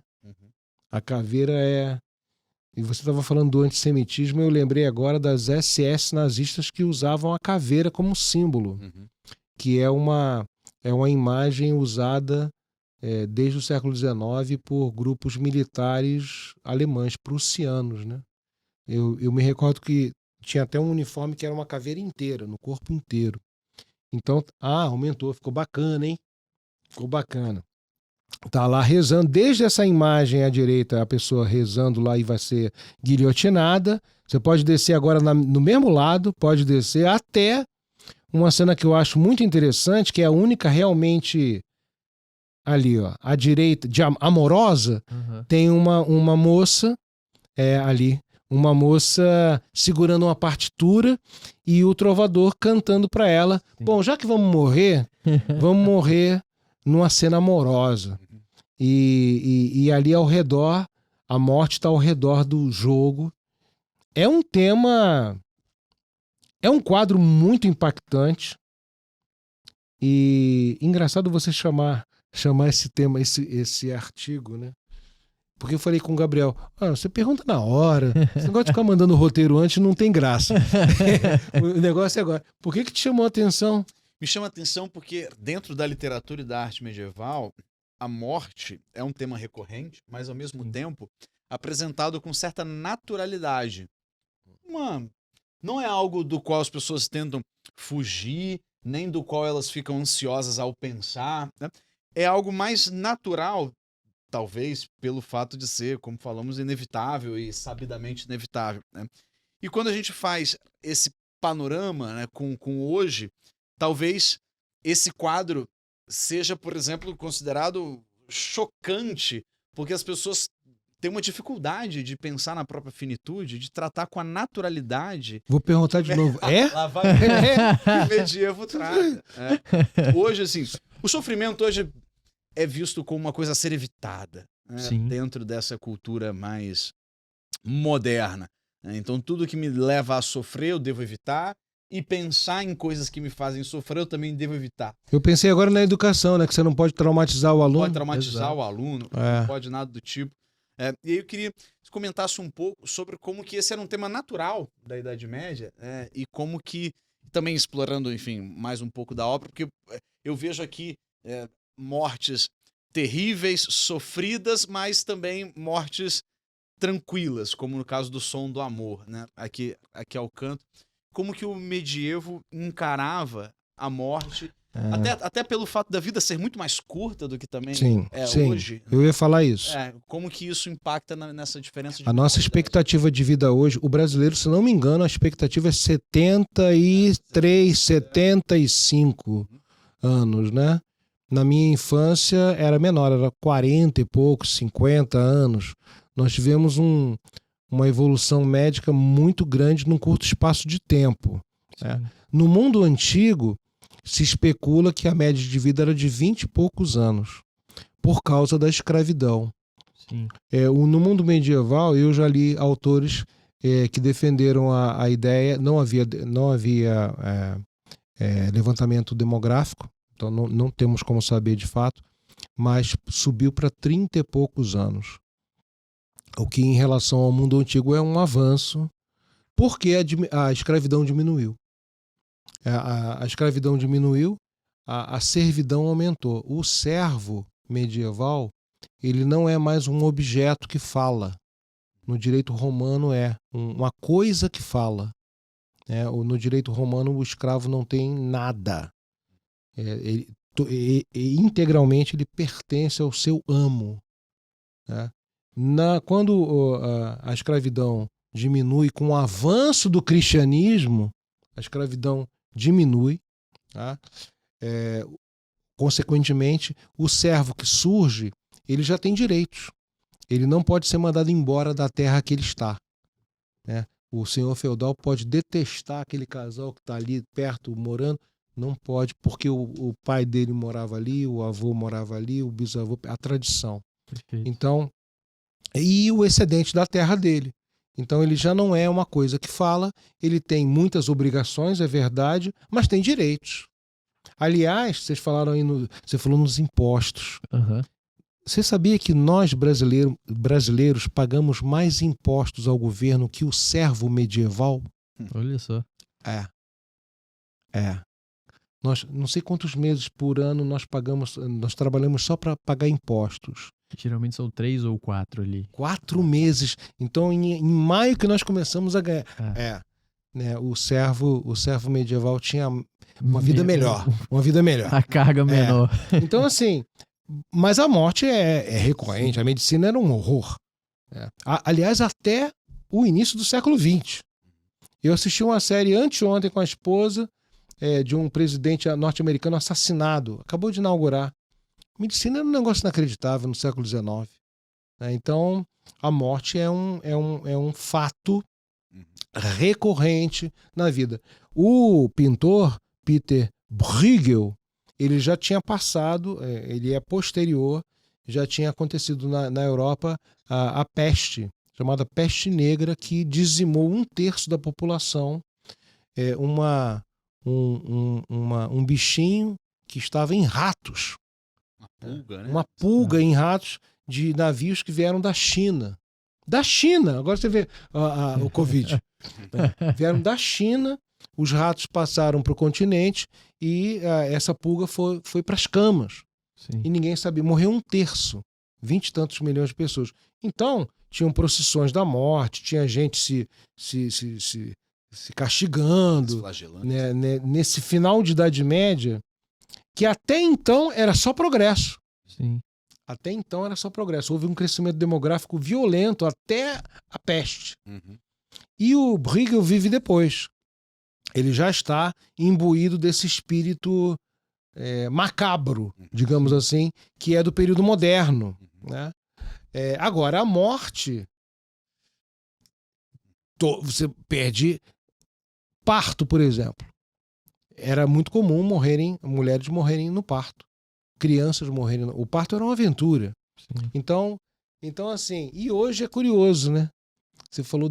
A caveira é... E você estava falando do antissemitismo, eu lembrei agora das SS nazistas que usavam a caveira como símbolo, que é uma imagem usada desde o século XIX por grupos militares alemães, prussianos, né? Eu me recordo que tinha até um uniforme que era uma caveira inteira, no corpo inteiro. Então, aumentou, ficou bacana, hein? Ficou bacana. Tá lá rezando, desde essa imagem à direita, a pessoa rezando lá e vai ser guilhotinada. Você pode descer agora no mesmo lado, pode descer até uma cena que eu acho muito interessante, que é a única realmente ali, ó, à direita, amorosa, tem uma moça ali, uma moça segurando uma partitura e o trovador cantando para ela. Sim. Bom, já que vamos morrer numa cena amorosa. E ali ao redor, a morte está ao redor do jogo. É um tema... É um quadro muito impactante. E engraçado você chamar esse tema, esse artigo, né? Porque eu falei com o Gabriel, você pergunta na hora, esse negócio de ficar mandando o roteiro antes não tem graça. O negócio é agora. Por que te chamou a atenção? Me chama a atenção porque dentro da literatura e da arte medieval, a morte é um tema recorrente, mas ao mesmo tempo apresentado com certa naturalidade. Não é algo do qual as pessoas tentam fugir, nem do qual elas ficam ansiosas ao pensar, né? É algo mais natural, talvez pelo fato de ser, como falamos, inevitável e sabidamente inevitável, né? E quando a gente faz esse panorama, né, com hoje, talvez esse quadro seja, por exemplo, considerado chocante, porque as pessoas têm uma dificuldade de pensar na própria finitude, de tratar com a naturalidade. Vou perguntar de novo. Lá vai o medievo trata. Hoje, assim, o sofrimento hoje é visto como uma coisa a ser evitada, né, dentro dessa cultura mais moderna. Então, tudo que me leva a sofrer, eu devo evitar. E pensar em coisas que me fazem sofrer, eu também devo evitar. Eu pensei agora na educação, né? Que você não pode traumatizar o aluno. Não pode traumatizar o aluno, não pode nada do tipo. E aí eu queria que você comentasse um pouco sobre como que esse era um tema natural da Idade Média, e como que também explorando, enfim, mais um pouco da obra, porque eu vejo aqui mortes terríveis, sofridas, mas também mortes tranquilas, como no caso do Som do Amor, né? Aqui ao canto. Como que o medievo encarava a morte, até pelo fato da vida ser muito mais curta do que também sim. hoje. Eu ia falar isso. Como que isso impacta nessa diferença de A nossa expectativa de vida hoje, o brasileiro, se não me engano, a expectativa é 73, 75 anos, né? Na minha infância era menor, era 40 e poucos, 50 anos. Nós tivemos uma evolução médica muito grande num curto espaço de tempo. Né? No mundo antigo, se especula que a média de vida era de 20 e poucos anos, por causa da escravidão. Sim. No mundo medieval, eu já li autores que defenderam a ideia, não havia levantamento demográfico, então não temos como saber de fato, mas subiu para 30 e poucos anos. O que em relação ao mundo antigo é um avanço, porque a escravidão diminuiu. A escravidão diminuiu, a servidão aumentou. O servo medieval, ele não é mais um objeto que fala. No direito romano é uma coisa que fala. No direito romano o escravo não tem nada. Integralmente ele pertence ao seu amo. Quando a escravidão diminui com o avanço do cristianismo, a escravidão diminui. Consequentemente, o servo que surge, ele já tem direitos. Ele não pode ser mandado embora da terra que ele está. O senhor feudal pode detestar aquele casal que está ali perto, morando. Não pode, porque o pai dele morava ali, o avô morava ali, o bisavô, a tradição. Perfeito. Então, e o excedente da terra dele. Então ele já não é uma coisa que fala, ele tem muitas obrigações, é verdade, mas tem direitos. Aliás, vocês falaram aí, você falou nos impostos. Uhum. Você sabia que nós brasileiros pagamos mais impostos ao governo que o servo medieval? Olha só. Nós, não sei quantos meses por ano nós trabalhamos só para pagar impostos. Geralmente são 3 ou 4 ali. 4 meses. Então, em maio que nós começamos a ganhar. O servo medieval tinha uma vida melhor. Uma vida melhor. A carga menor. Então, assim, mas a morte é recorrente. A medicina era um horror. Aliás, até o início do século XX. Eu assisti uma série anteontem com a esposa de um presidente norte-americano assassinado. Acabou de inaugurar. Medicina era um negócio inacreditável no século XIX. Então, a morte é um fato recorrente na vida. O pintor Peter Bruegel, ele já tinha passado, ele é posterior, já tinha acontecido na Europa a peste, chamada peste negra, que dizimou 1/3 da população. Um bichinho que estava em ratos. Pulga, né? Uma pulga em ratos de navios que vieram da China. Da China! Agora você vê o Covid. Vieram da China, os ratos passaram para o continente e essa pulga foi para as camas. Sim. E ninguém sabia. Morreu 1/3. 20 e tantos milhões de pessoas. Então, tinham procissões da morte, tinha gente se castigando. Nesse final de Idade Média, que até então era só progresso. Sim. Até então era só progresso. Houve um crescimento demográfico violento até a peste. E o Bruegel vive depois. Ele já está imbuído desse espírito macabro, digamos assim, que é do período moderno. Né? Agora, a morte... Você perde parto, por exemplo. Era muito comum mulheres morrerem no parto. Crianças morrerem. O parto era uma aventura. Sim. Então, assim, e hoje é curioso, né? Você falou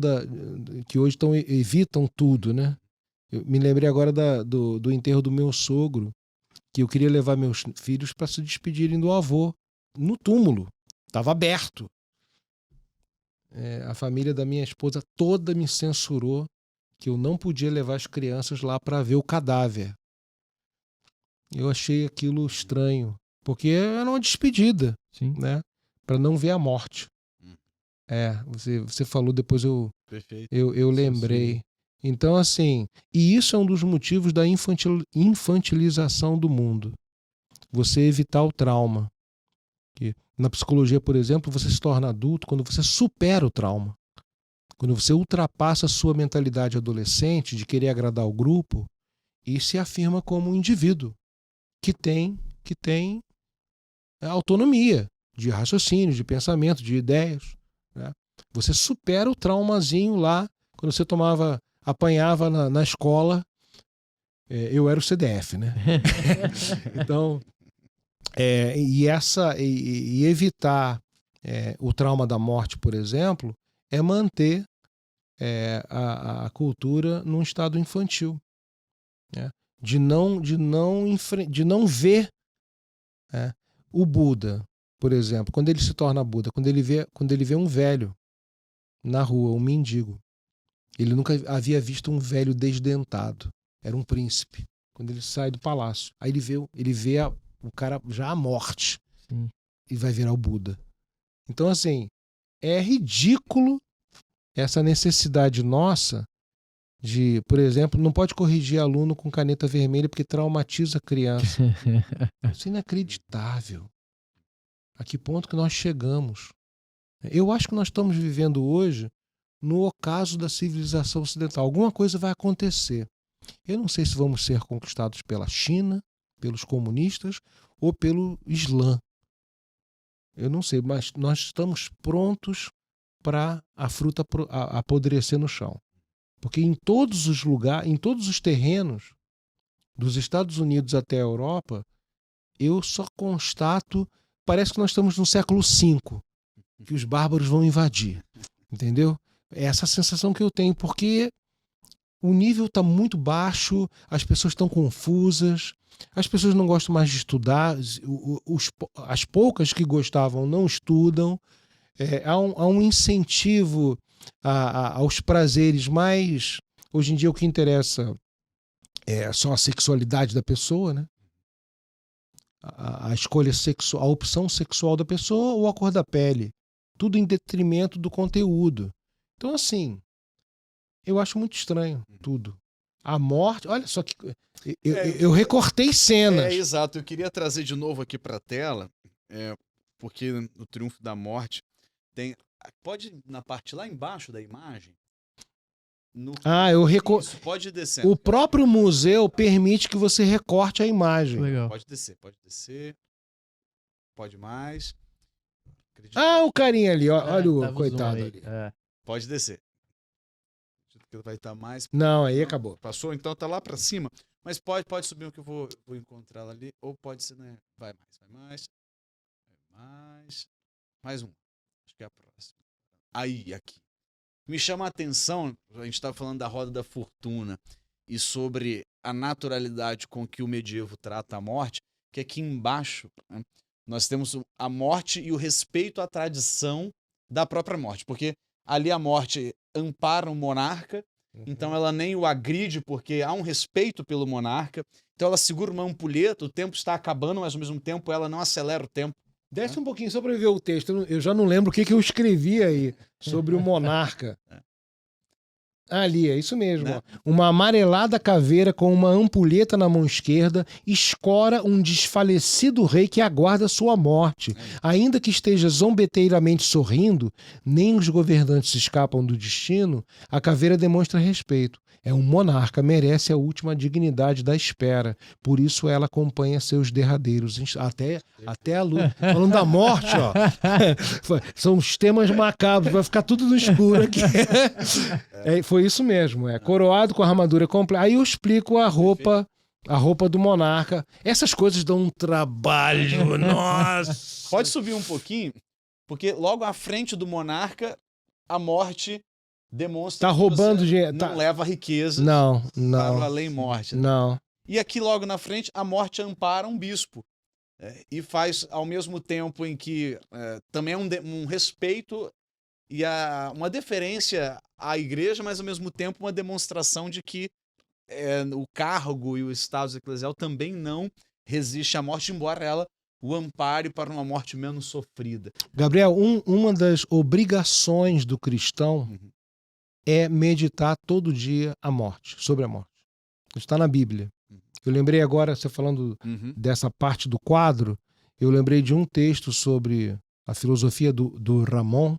que hoje evitam tudo, né? Eu me lembrei agora do enterro do meu sogro, que eu queria levar meus filhos para se despedirem do avô no túmulo. Estava aberto. A família da minha esposa toda me censurou que eu não podia levar as crianças lá para ver o cadáver. Eu achei aquilo estranho, porque era uma despedida, Sim. né? Para não ver a morte. Você falou, depois eu Perfeito. lembrei. Então, assim, e isso é um dos motivos da infantilização do mundo. Você evitar o trauma. Que, na psicologia, por exemplo, você se torna adulto quando você supera o trauma. Quando você ultrapassa a sua mentalidade adolescente de querer agradar o grupo e se afirma como um indivíduo que tem autonomia de raciocínio, de pensamento, de ideias, né? Você supera o traumazinho lá, quando você apanhava na escola. Eu era o CDF, né? Então, e evitar o trauma da morte, por exemplo, é manter a cultura num estado infantil, né? De não ver o Buda, por exemplo, quando ele se torna Buda, quando ele vê um velho na rua, um mendigo. Ele nunca havia visto um velho desdentado. Era um príncipe. Quando ele sai do palácio, aí ele vê o cara já à morte. Sim. E vai virar o Buda. Então, assim, é ridículo essa necessidade nossa de, por exemplo, não pode corrigir aluno com caneta vermelha porque traumatiza a criança. Isso é inacreditável. A que ponto que nós chegamos? Eu acho que nós estamos vivendo hoje no ocaso da civilização ocidental. Alguma coisa vai acontecer. Eu não sei se vamos ser conquistados pela China, pelos comunistas ou pelo Islã. Eu não sei, mas nós estamos prontos para a fruta apodrecer no chão. Porque em todos os lugares, em todos os terrenos, dos Estados Unidos até a Europa, eu só constato, parece que nós estamos no século V, que os bárbaros vão invadir. Entendeu? É essa sensação que eu tenho, porque o nível está muito baixo, as pessoas estão confusas, as pessoas não gostam mais de estudar, as poucas que gostavam não estudam, há um incentivo aos prazeres mais... Hoje em dia o que interessa é só a sexualidade da pessoa, né? A escolha sexual, a opção sexual da pessoa ou a cor da pele. Tudo em detrimento do conteúdo. Então, assim, eu acho muito estranho tudo. A morte, olha só que... Eu recortei cenas. Exato. Eu queria trazer de novo aqui para a tela, porque no Triunfo da Morte tem... Pode ir na parte lá embaixo da imagem? Isso, pode descer. O próprio museu permite que você recorte a imagem. Legal. Pode descer. Pode mais. O carinha ali, olha o coitado ali. Pode descer. Vai estar mais... Não, aí acabou. Passou, então tá lá para cima. Mas pode subir o que eu vou encontrar ela ali. Ou pode ser, né? Vai mais. Mais um. Acho que é a próxima. Aí, aqui. Me chama a atenção, a gente estava falando da roda da fortuna e sobre a naturalidade com que o medievo trata a morte, que aqui embaixo, né, nós temos a morte e o respeito à tradição da própria morte, porque ali a morte ampara o monarca, então ela nem o agride porque há um respeito pelo monarca, então ela segura uma ampulheta, o tempo está acabando, mas ao mesmo tempo ela não acelera o tempo. Desce um pouquinho só para ver o texto. Eu já não lembro o que eu escrevi aí sobre o monarca. Ali, é isso mesmo. Né? Uma amarelada caveira com uma ampulheta na mão esquerda escora um desfalecido rei que aguarda sua morte. Ainda que esteja zombeteiramente sorrindo, nem os governantes escapam do destino, a caveira demonstra respeito. É um monarca, merece a última dignidade da espera. Por isso ela acompanha seus derradeiros. Até a luz. Falando da morte, ó. São os temas macabros. Vai ficar tudo no escuro aqui. Foi isso mesmo. Coroado com a armadura completa. Aí eu explico a roupa do monarca. Essas coisas dão um trabalho. Nossa! Pode subir um pouquinho, porque logo à frente do monarca, a morte... demonstra que roubando dinheiro, não leva riqueza para além morte. Né? Não. E aqui logo na frente, a morte ampara um bispo. E faz, ao mesmo tempo em que também é um respeito e uma deferência à igreja, mas ao mesmo tempo uma demonstração de que o cargo e o status eclesial também não resiste à morte, embora ela o ampare para uma morte menos sofrida. Gabriel, uma das obrigações do cristão é meditar todo dia sobre a morte. Isso está na Bíblia. Eu lembrei agora, você falando dessa parte do quadro, eu lembrei de um texto sobre a filosofia do Ramon,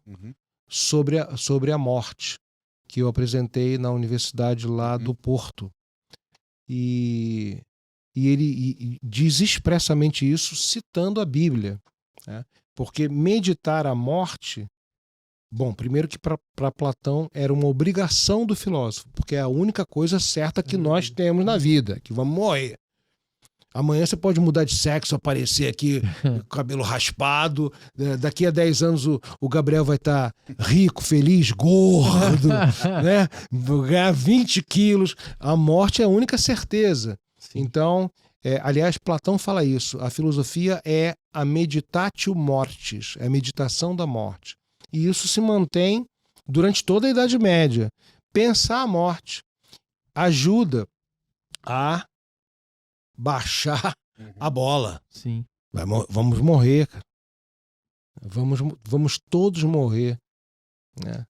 sobre a morte, que eu apresentei na universidade lá do Porto. E ele diz expressamente isso citando a Bíblia, né? Porque meditar a morte, bom, primeiro que para Platão era uma obrigação do filósofo, porque é a única coisa certa que nós temos na vida, que vamos morrer. Amanhã você pode mudar de sexo, aparecer aqui com o cabelo raspado. Daqui a 10 anos o Gabriel vai estar rico, feliz, gordo, né? Ganhar 20 quilos. A morte é a única certeza. Sim. Então, aliás, Platão fala isso. A filosofia é a meditatio mortis, é a meditação da morte. E isso se mantém durante toda a Idade Média. Pensar a morte ajuda a baixar a bola. Sim. Vamos morrer, cara. Vamos todos morrer, né?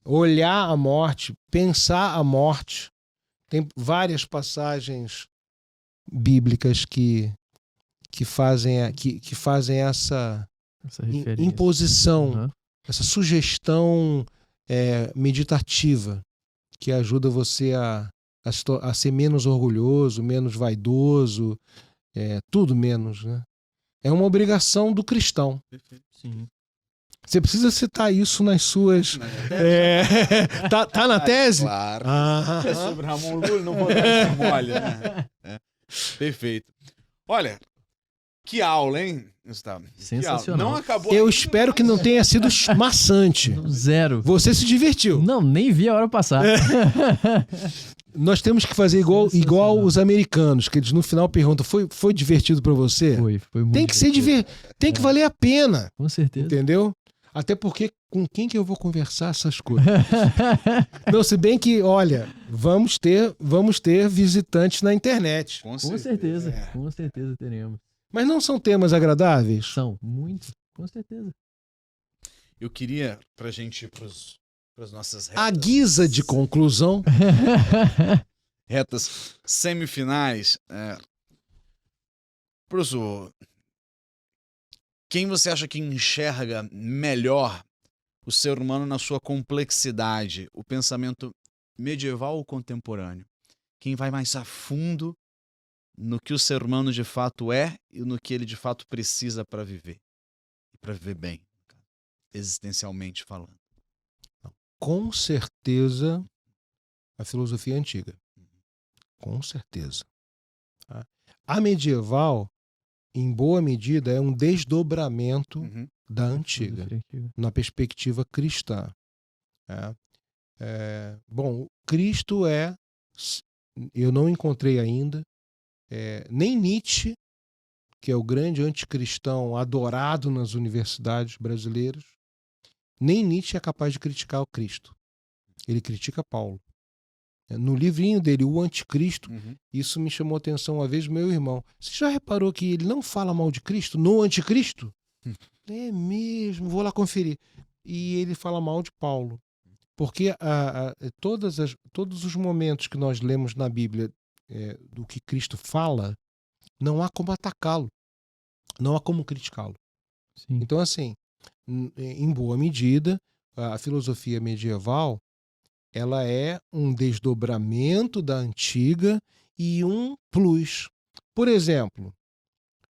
Olhar a morte, pensar a morte. Tem várias passagens bíblicas que fazem essa imposição, essa sugestão meditativa que ajuda você a ser menos orgulhoso, menos vaidoso, tudo menos, né? É uma obrigação do cristão. Sim. Você precisa citar isso nas suas... Tá na tese? Claro. É sobre Ramon Lula, não vou dar esse mole, né? Perfeito. Olha, que aula, hein, Gustavo? Sensacional. Não acabou. Eu espero que não tenha sido maçante. Zero. Você se divertiu. Não, nem vi a hora passar. Nós temos que fazer igual os americanos, que eles no final perguntam, foi divertido pra você? Foi muito Tem que ser tem que valer a pena. Com certeza. Entendeu? Até porque com quem que eu vou conversar essas coisas? Não, se bem que, olha, vamos ter visitantes na internet. Com certeza. Com certeza teremos. Mas não são temas agradáveis? São, muito. Com certeza. Eu queria, pra gente ir pras nossas retas... A guisa de conclusão... retas semifinais. Professor, quem você acha que enxerga melhor o ser humano na sua complexidade? O pensamento medieval ou contemporâneo? Quem vai mais a fundo no que o ser humano de fato é e no que ele de fato precisa para viver? E para viver bem, existencialmente falando. Com certeza, a filosofia antiga. Com certeza. A medieval, em boa medida, é um desdobramento da antiga, na perspectiva cristã. Bom, Cristo eu não encontrei ainda, nem Nietzsche, que é o grande anticristão adorado nas universidades brasileiras, nem Nietzsche é capaz de criticar o Cristo. Ele critica Paulo. No livrinho dele, O Anticristo, isso me chamou a atenção uma vez, meu irmão. Você já reparou que ele não fala mal de Cristo no Anticristo? É mesmo, vou lá conferir. E ele fala mal de Paulo. Porque todos os momentos que nós lemos na Bíblia do que Cristo fala, não há como atacá-lo. Não há como criticá-lo. Então, assim, em boa medida, a filosofia medieval ela é um desdobramento da antiga e um plus. Por exemplo,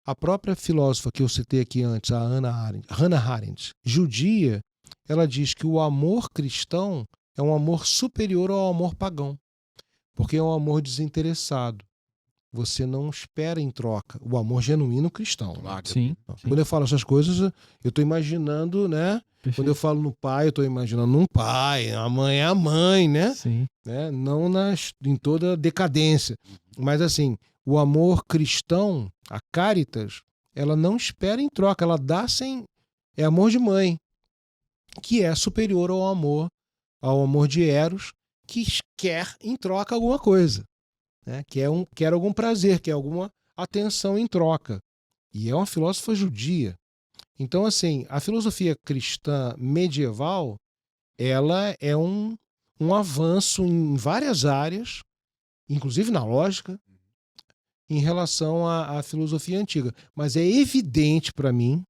a própria filósofa que eu citei aqui antes, a Hannah Arendt, judia, ela diz que o amor cristão é um amor superior ao amor pagão, porque é um amor desinteressado. Você não espera em troca. O amor genuíno cristão. Sim. Quando eu falo essas coisas, eu estou imaginando, né? Perfeito. Quando eu falo no pai, eu estou imaginando um pai, a mãe é a mãe, né? Sim. Não em toda decadência. Mas assim, o amor cristão, a caritas, ela não espera em troca, ela dá sem... É amor de mãe. que é superior ao amor de Eros, que quer em troca alguma coisa, né? Quer algum prazer, quer alguma atenção em troca. E é uma filósofa judia. Então, assim, a filosofia cristã medieval, ela é um avanço em várias áreas, inclusive na lógica, em relação à filosofia antiga. Mas é evidente para mim,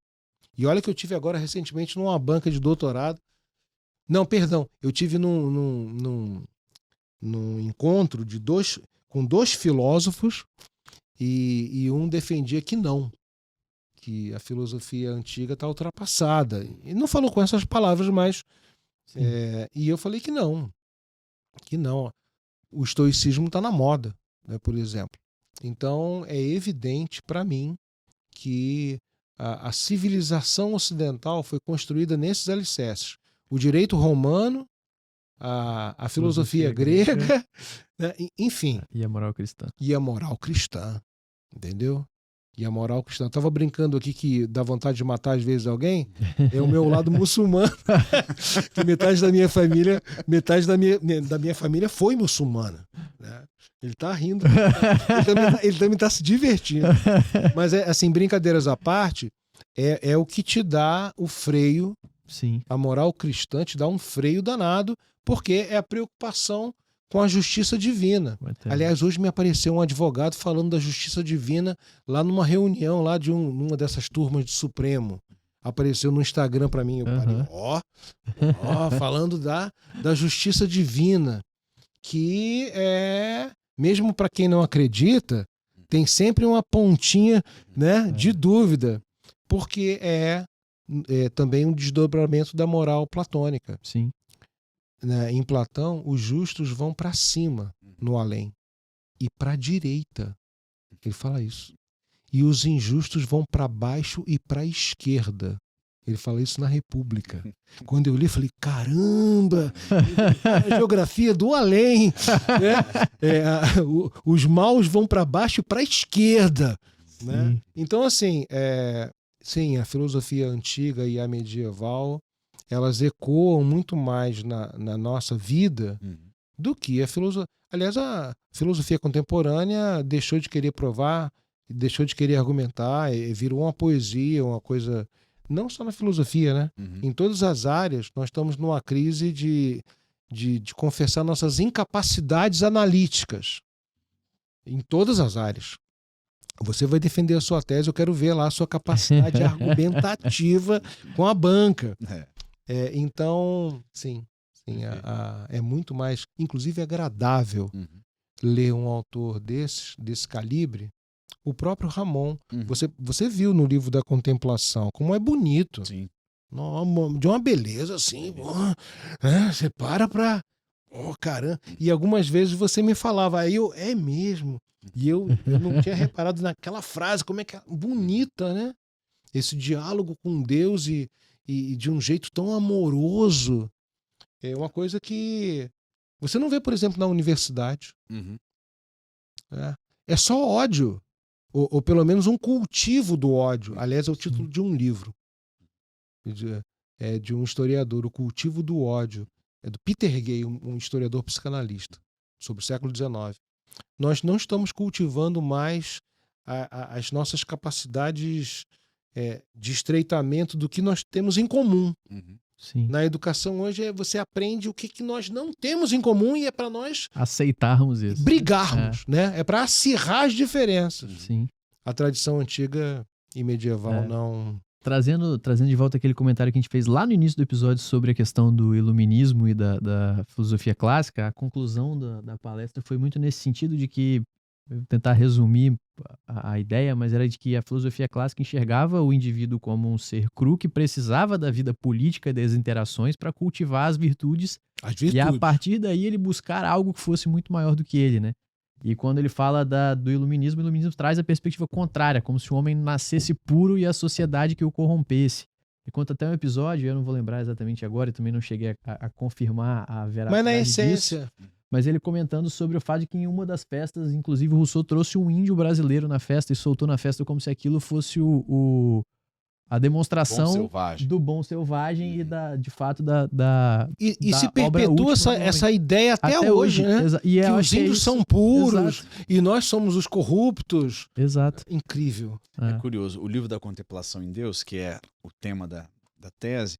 e olha que eu tive agora recentemente numa banca de doutorado. Não, perdão, eu tive num encontro com dois filósofos e um defendia que não, que a filosofia antiga está ultrapassada. E não falou com essas palavras, mas... e eu falei que não. O estoicismo está na moda, né, por exemplo. Então, é evidente para mim que a civilização ocidental foi construída nesses alicerces. O direito romano, a filosofia grega, né? Enfim. E a moral cristã. Entendeu? E a moral cristã. Eu estava brincando aqui que dá vontade de matar às vezes alguém. É o meu lado muçulmano. Que metade da minha família foi muçulmana, né? Ele está rindo. Ele também está se divertindo. Mas, assim, brincadeiras à parte, é o que te dá o freio. Sim. A moral cristã te dá um freio danado, porque é a preocupação com a justiça divina. Aliás, hoje me apareceu um advogado falando da justiça divina lá numa reunião lá de numa dessas turmas de Supremo. Apareceu no Instagram para mim. Eu parei, falando da justiça divina, que é, mesmo para quem não acredita, tem sempre uma pontinha, né, de dúvida, porque é também um desdobramento da moral platônica. Sim. Em Platão, os justos vão para cima, no além, e para a direita. Ele fala isso. E os injustos vão para baixo e para a esquerda. Ele fala isso na República. Quando eu li, falei, caramba, a geografia do além. Né? Os maus vão para baixo e para a esquerda. Né? Então, assim, sim, a filosofia antiga e a medieval, elas ecoam muito mais na nossa vida do que a filosofia. Aliás, a filosofia contemporânea deixou de querer provar, deixou de querer argumentar, virou uma poesia, uma coisa... Não só na filosofia, né? Em todas as áreas, nós estamos numa crise de confessar nossas incapacidades analíticas. Em todas as áreas. Você vai defender a sua tese, eu quero ver lá a sua capacidade argumentativa com a banca. Então, sim, é muito mais, inclusive agradável ler um autor desse calibre. O próprio Ramon. Você viu no livro da Contemplação como é bonito. Sim. De uma beleza assim. Você para pra... caramba. E algumas vezes você me falava, aí é mesmo. E eu não tinha reparado naquela frase, como é que é bonita, né? Esse diálogo com Deus e de um jeito tão amoroso. É uma coisa que você não vê, por exemplo, na universidade. É só ódio. Ou pelo menos um cultivo do ódio. Aliás, é o título de um livro. De um historiador, O Cultivo do Ódio. É do Peter Gay, um historiador psicanalista, sobre o século XIX. Nós não estamos cultivando mais as nossas capacidades de estreitamento do que nós temos em comum. Sim. Na educação hoje você aprende o que nós não temos em comum e é para nós aceitarmos isso. Brigarmos, né? É para acirrar as diferenças. Sim. A tradição antiga e medieval não... Trazendo de volta aquele comentário que a gente fez lá no início do episódio sobre a questão do iluminismo e da filosofia clássica, a conclusão da palestra foi muito nesse sentido de que, eu vou tentar resumir a ideia, mas era de que a filosofia clássica enxergava o indivíduo como um ser cru que precisava da vida política e das interações para cultivar as virtudes. E a partir daí ele buscar algo que fosse muito maior do que ele, né? E quando ele fala do iluminismo, o iluminismo traz a perspectiva contrária, como se o homem nascesse puro e a sociedade que o corrompesse. E conta até um episódio, eu não vou lembrar exatamente agora, e também não cheguei a confirmar a veracidade mas na essência... disso, mas ele comentando sobre o fato de que em uma das festas, inclusive o Rousseau trouxe um índio brasileiro na festa e soltou na festa como se aquilo fosse o a Bom demonstração selvagem. do bom selvagem e de fato da E da se obra perpetua última do essa homem. ideia até hoje, né? E Que eu os acho que é índios isso. são puros Exato. e nós somos os corruptos. Exato. Incrível. É. Curioso, o livro da Contemplação em Deus, que é o tema da tese,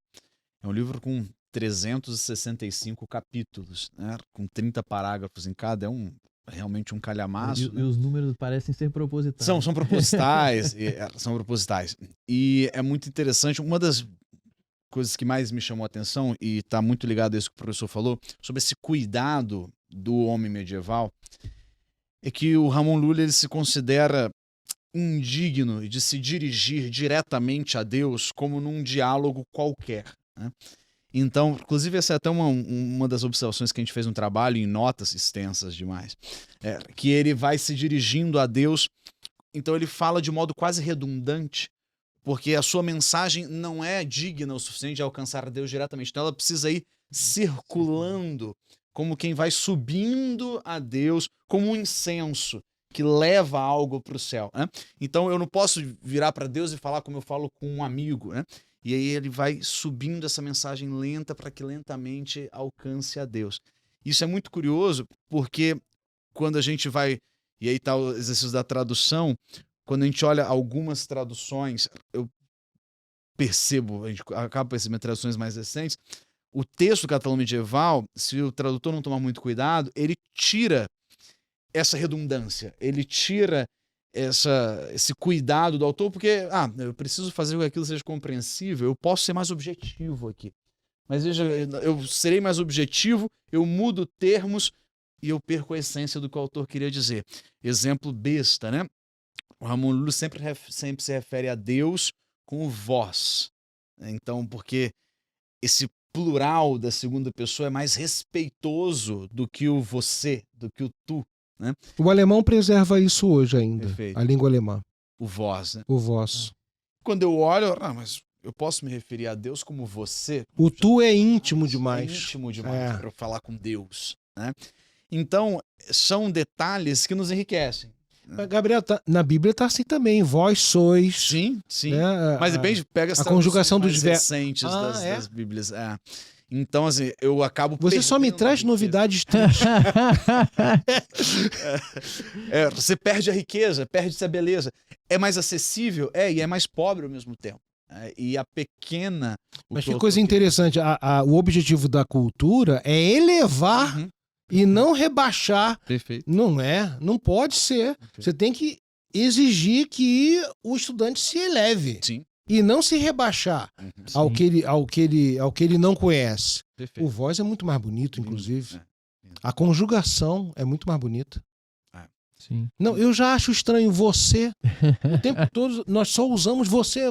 é um livro com 365 capítulos, né? Com 30 parágrafos em cada, realmente um calhamaço. E os números parecem ser propositais. São propositais, são propositais. E é muito interessante, uma das coisas que mais me chamou a atenção, e está muito ligado a isso que o professor falou, sobre esse cuidado do homem medieval, é que o Ramon Llull ele se considera indigno de se dirigir diretamente a Deus como num diálogo qualquer, né? Então, inclusive, essa é até uma das observações que a gente fez no trabalho, em notas extensas demais, que ele vai se dirigindo a Deus, então ele fala de modo quase redundante, porque a sua mensagem não é digna o suficiente de alcançar a Deus diretamente, então ela precisa ir circulando, como quem vai subindo a Deus, como um incenso que leva algo para o céu, né? Então eu não posso virar para Deus e falar como eu falo com um amigo, né? E aí ele vai subindo essa mensagem lenta para que lentamente alcance a Deus. Isso é muito curioso porque quando a gente vai, e aí está o exercício da tradução, quando a gente olha algumas traduções, eu percebo, a gente acaba percebendo traduções mais recentes, o texto catalão medieval, se o tradutor não tomar muito cuidado, ele tira essa redundância, ele tira esse cuidado do autor, porque eu preciso fazer com que aquilo seja compreensível, eu posso ser mais objetivo aqui. Mas veja, eu serei mais objetivo, eu mudo termos e eu perco a essência do que o autor queria dizer. Exemplo besta, né? O Ramon Llull sempre se refere a Deus com o vós. Então, porque esse plural da segunda pessoa é mais respeitoso do que o você, do que o tu, né? O alemão preserva isso hoje ainda. Perfeito. A língua alemã. O vós, né? O vós. Quando eu olho, mas eu posso me referir a Deus como você? O tu é íntimo demais. É íntimo demais para eu falar com Deus, né? Então, são detalhes que nos enriquecem. Mas, Gabriel, na Bíblia está assim também. Vós sois. Sim. Né? Mas depende, pega as conjugação dos verbos recentes das Bíblias. Então, assim, eu acabo Você só me traz novidades tristes. Você perde a riqueza, perde-se a beleza. É mais acessível? E é mais pobre ao mesmo tempo. E a pequena... Mas que coisa interessante, o objetivo da cultura é elevar e não rebaixar. Perfeito. Não pode ser. Perfeito. Você tem que exigir que o estudante se eleve. Sim. E não se rebaixar ao que ele não conhece. Perfeito. O voz é muito mais bonito, inclusive. A conjugação é muito mais bonita. Sim. Não, eu já acho estranho você. O tempo todo nós só usamos você.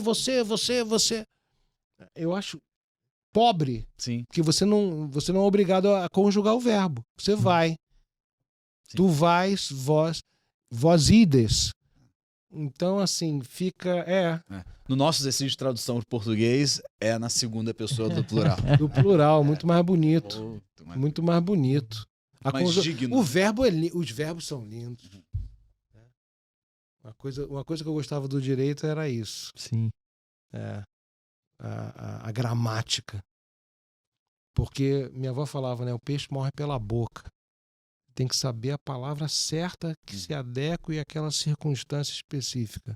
Eu acho pobre. Sim. Porque você não é obrigado a conjugar o verbo. Você vai. Sim. Tu vais, vós ides. Então, assim, fica... No nosso exercício de tradução para português, é na segunda pessoa do plural. Do plural, muito mais bonito. Muito mais bonito. Digno. O verbo os verbos são lindos. Uma coisa que eu gostava do direito era isso. Sim. A gramática. Porque minha avó falava, né? O peixe morre pela boca. Tem que saber a palavra certa que se adeque àquela circunstância específica.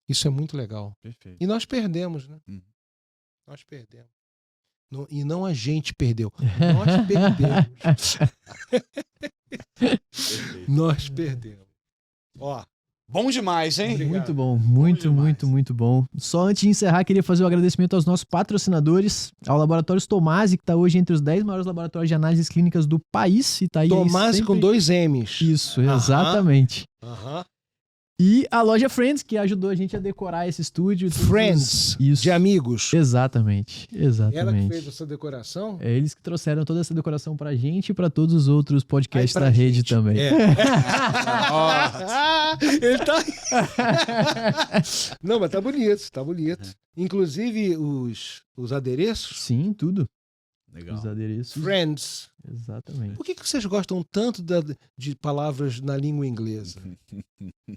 Isso é muito legal. Perfeito. E nós perdemos, né? Nós perdemos. E não a gente perdeu. Nós perdemos. Nós perdemos. Bom demais, hein? Obrigado. Muito bom, muito bom. Só antes de encerrar, queria fazer um agradecimento aos nossos patrocinadores, ao Laboratórios Tomasi, que está hoje entre os 10 maiores laboratórios de análises clínicas do país. E tá aí Tomasi sempre... com 2 M's. Isso, exatamente. E a loja Friends, que ajudou a gente a decorar esse estúdio. Friends, isso. De amigos. Exatamente. Ela que fez essa decoração? É eles que trouxeram toda essa decoração pra gente e pra todos os outros podcasts da rede também. Ele tá... Não, mas tá bonito. Inclusive os adereços. Sim, tudo. Legal. Os adereços. Friends. Exatamente. Por que vocês gostam tanto de palavras na língua inglesa?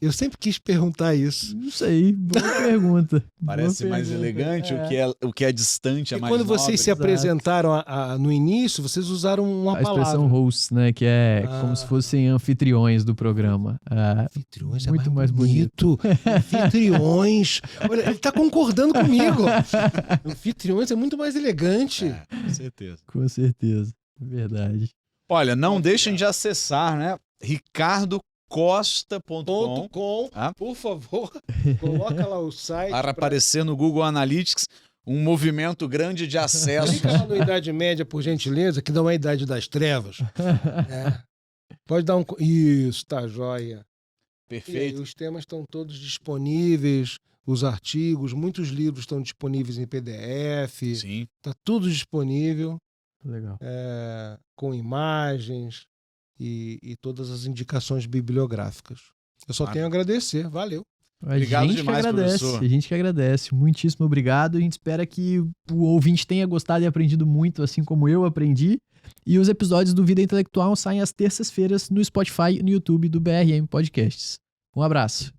Eu sempre quis perguntar isso. Não sei, boa pergunta. Parece Boa mais pergunta. elegante, o que é distante é E mais quando nobre. vocês se Exato. apresentaram no início, vocês usaram uma A expressão palavra. host, né? Que é Ah. como se fossem anfitriões do programa. Anfitriões é Muito mais mais bonito. Anfitriões. Olha, ele tá concordando comigo. Anfitriões é muito mais elegante. Com certeza. Com certeza. Verdade. Olha, não deixem de acessar, né? ricardocosta.com .com, Ah. por favor, coloca lá o site. para aparecer no Google Analytics um movimento grande de acesso. Clica lá no Idade Média, por gentileza, que não é a Idade das Trevas. É. Pode dar um... Isso, tá joia. E aí, Perfeito. os temas estão todos disponíveis, os artigos, muitos livros estão disponíveis em PDF, Sim. tá tudo disponível, Legal. com imagens e todas as indicações bibliográficas. Eu só tenho a agradecer, valeu. Obrigado a gente demais, que agradece, professor. A gente que agradece. Muitíssimo obrigado. A gente espera que o ouvinte tenha gostado e aprendido muito, assim como eu aprendi. E os episódios do Vida Intelectual saem às terças-feiras no Spotify e no YouTube do BRM Podcasts. Um abraço.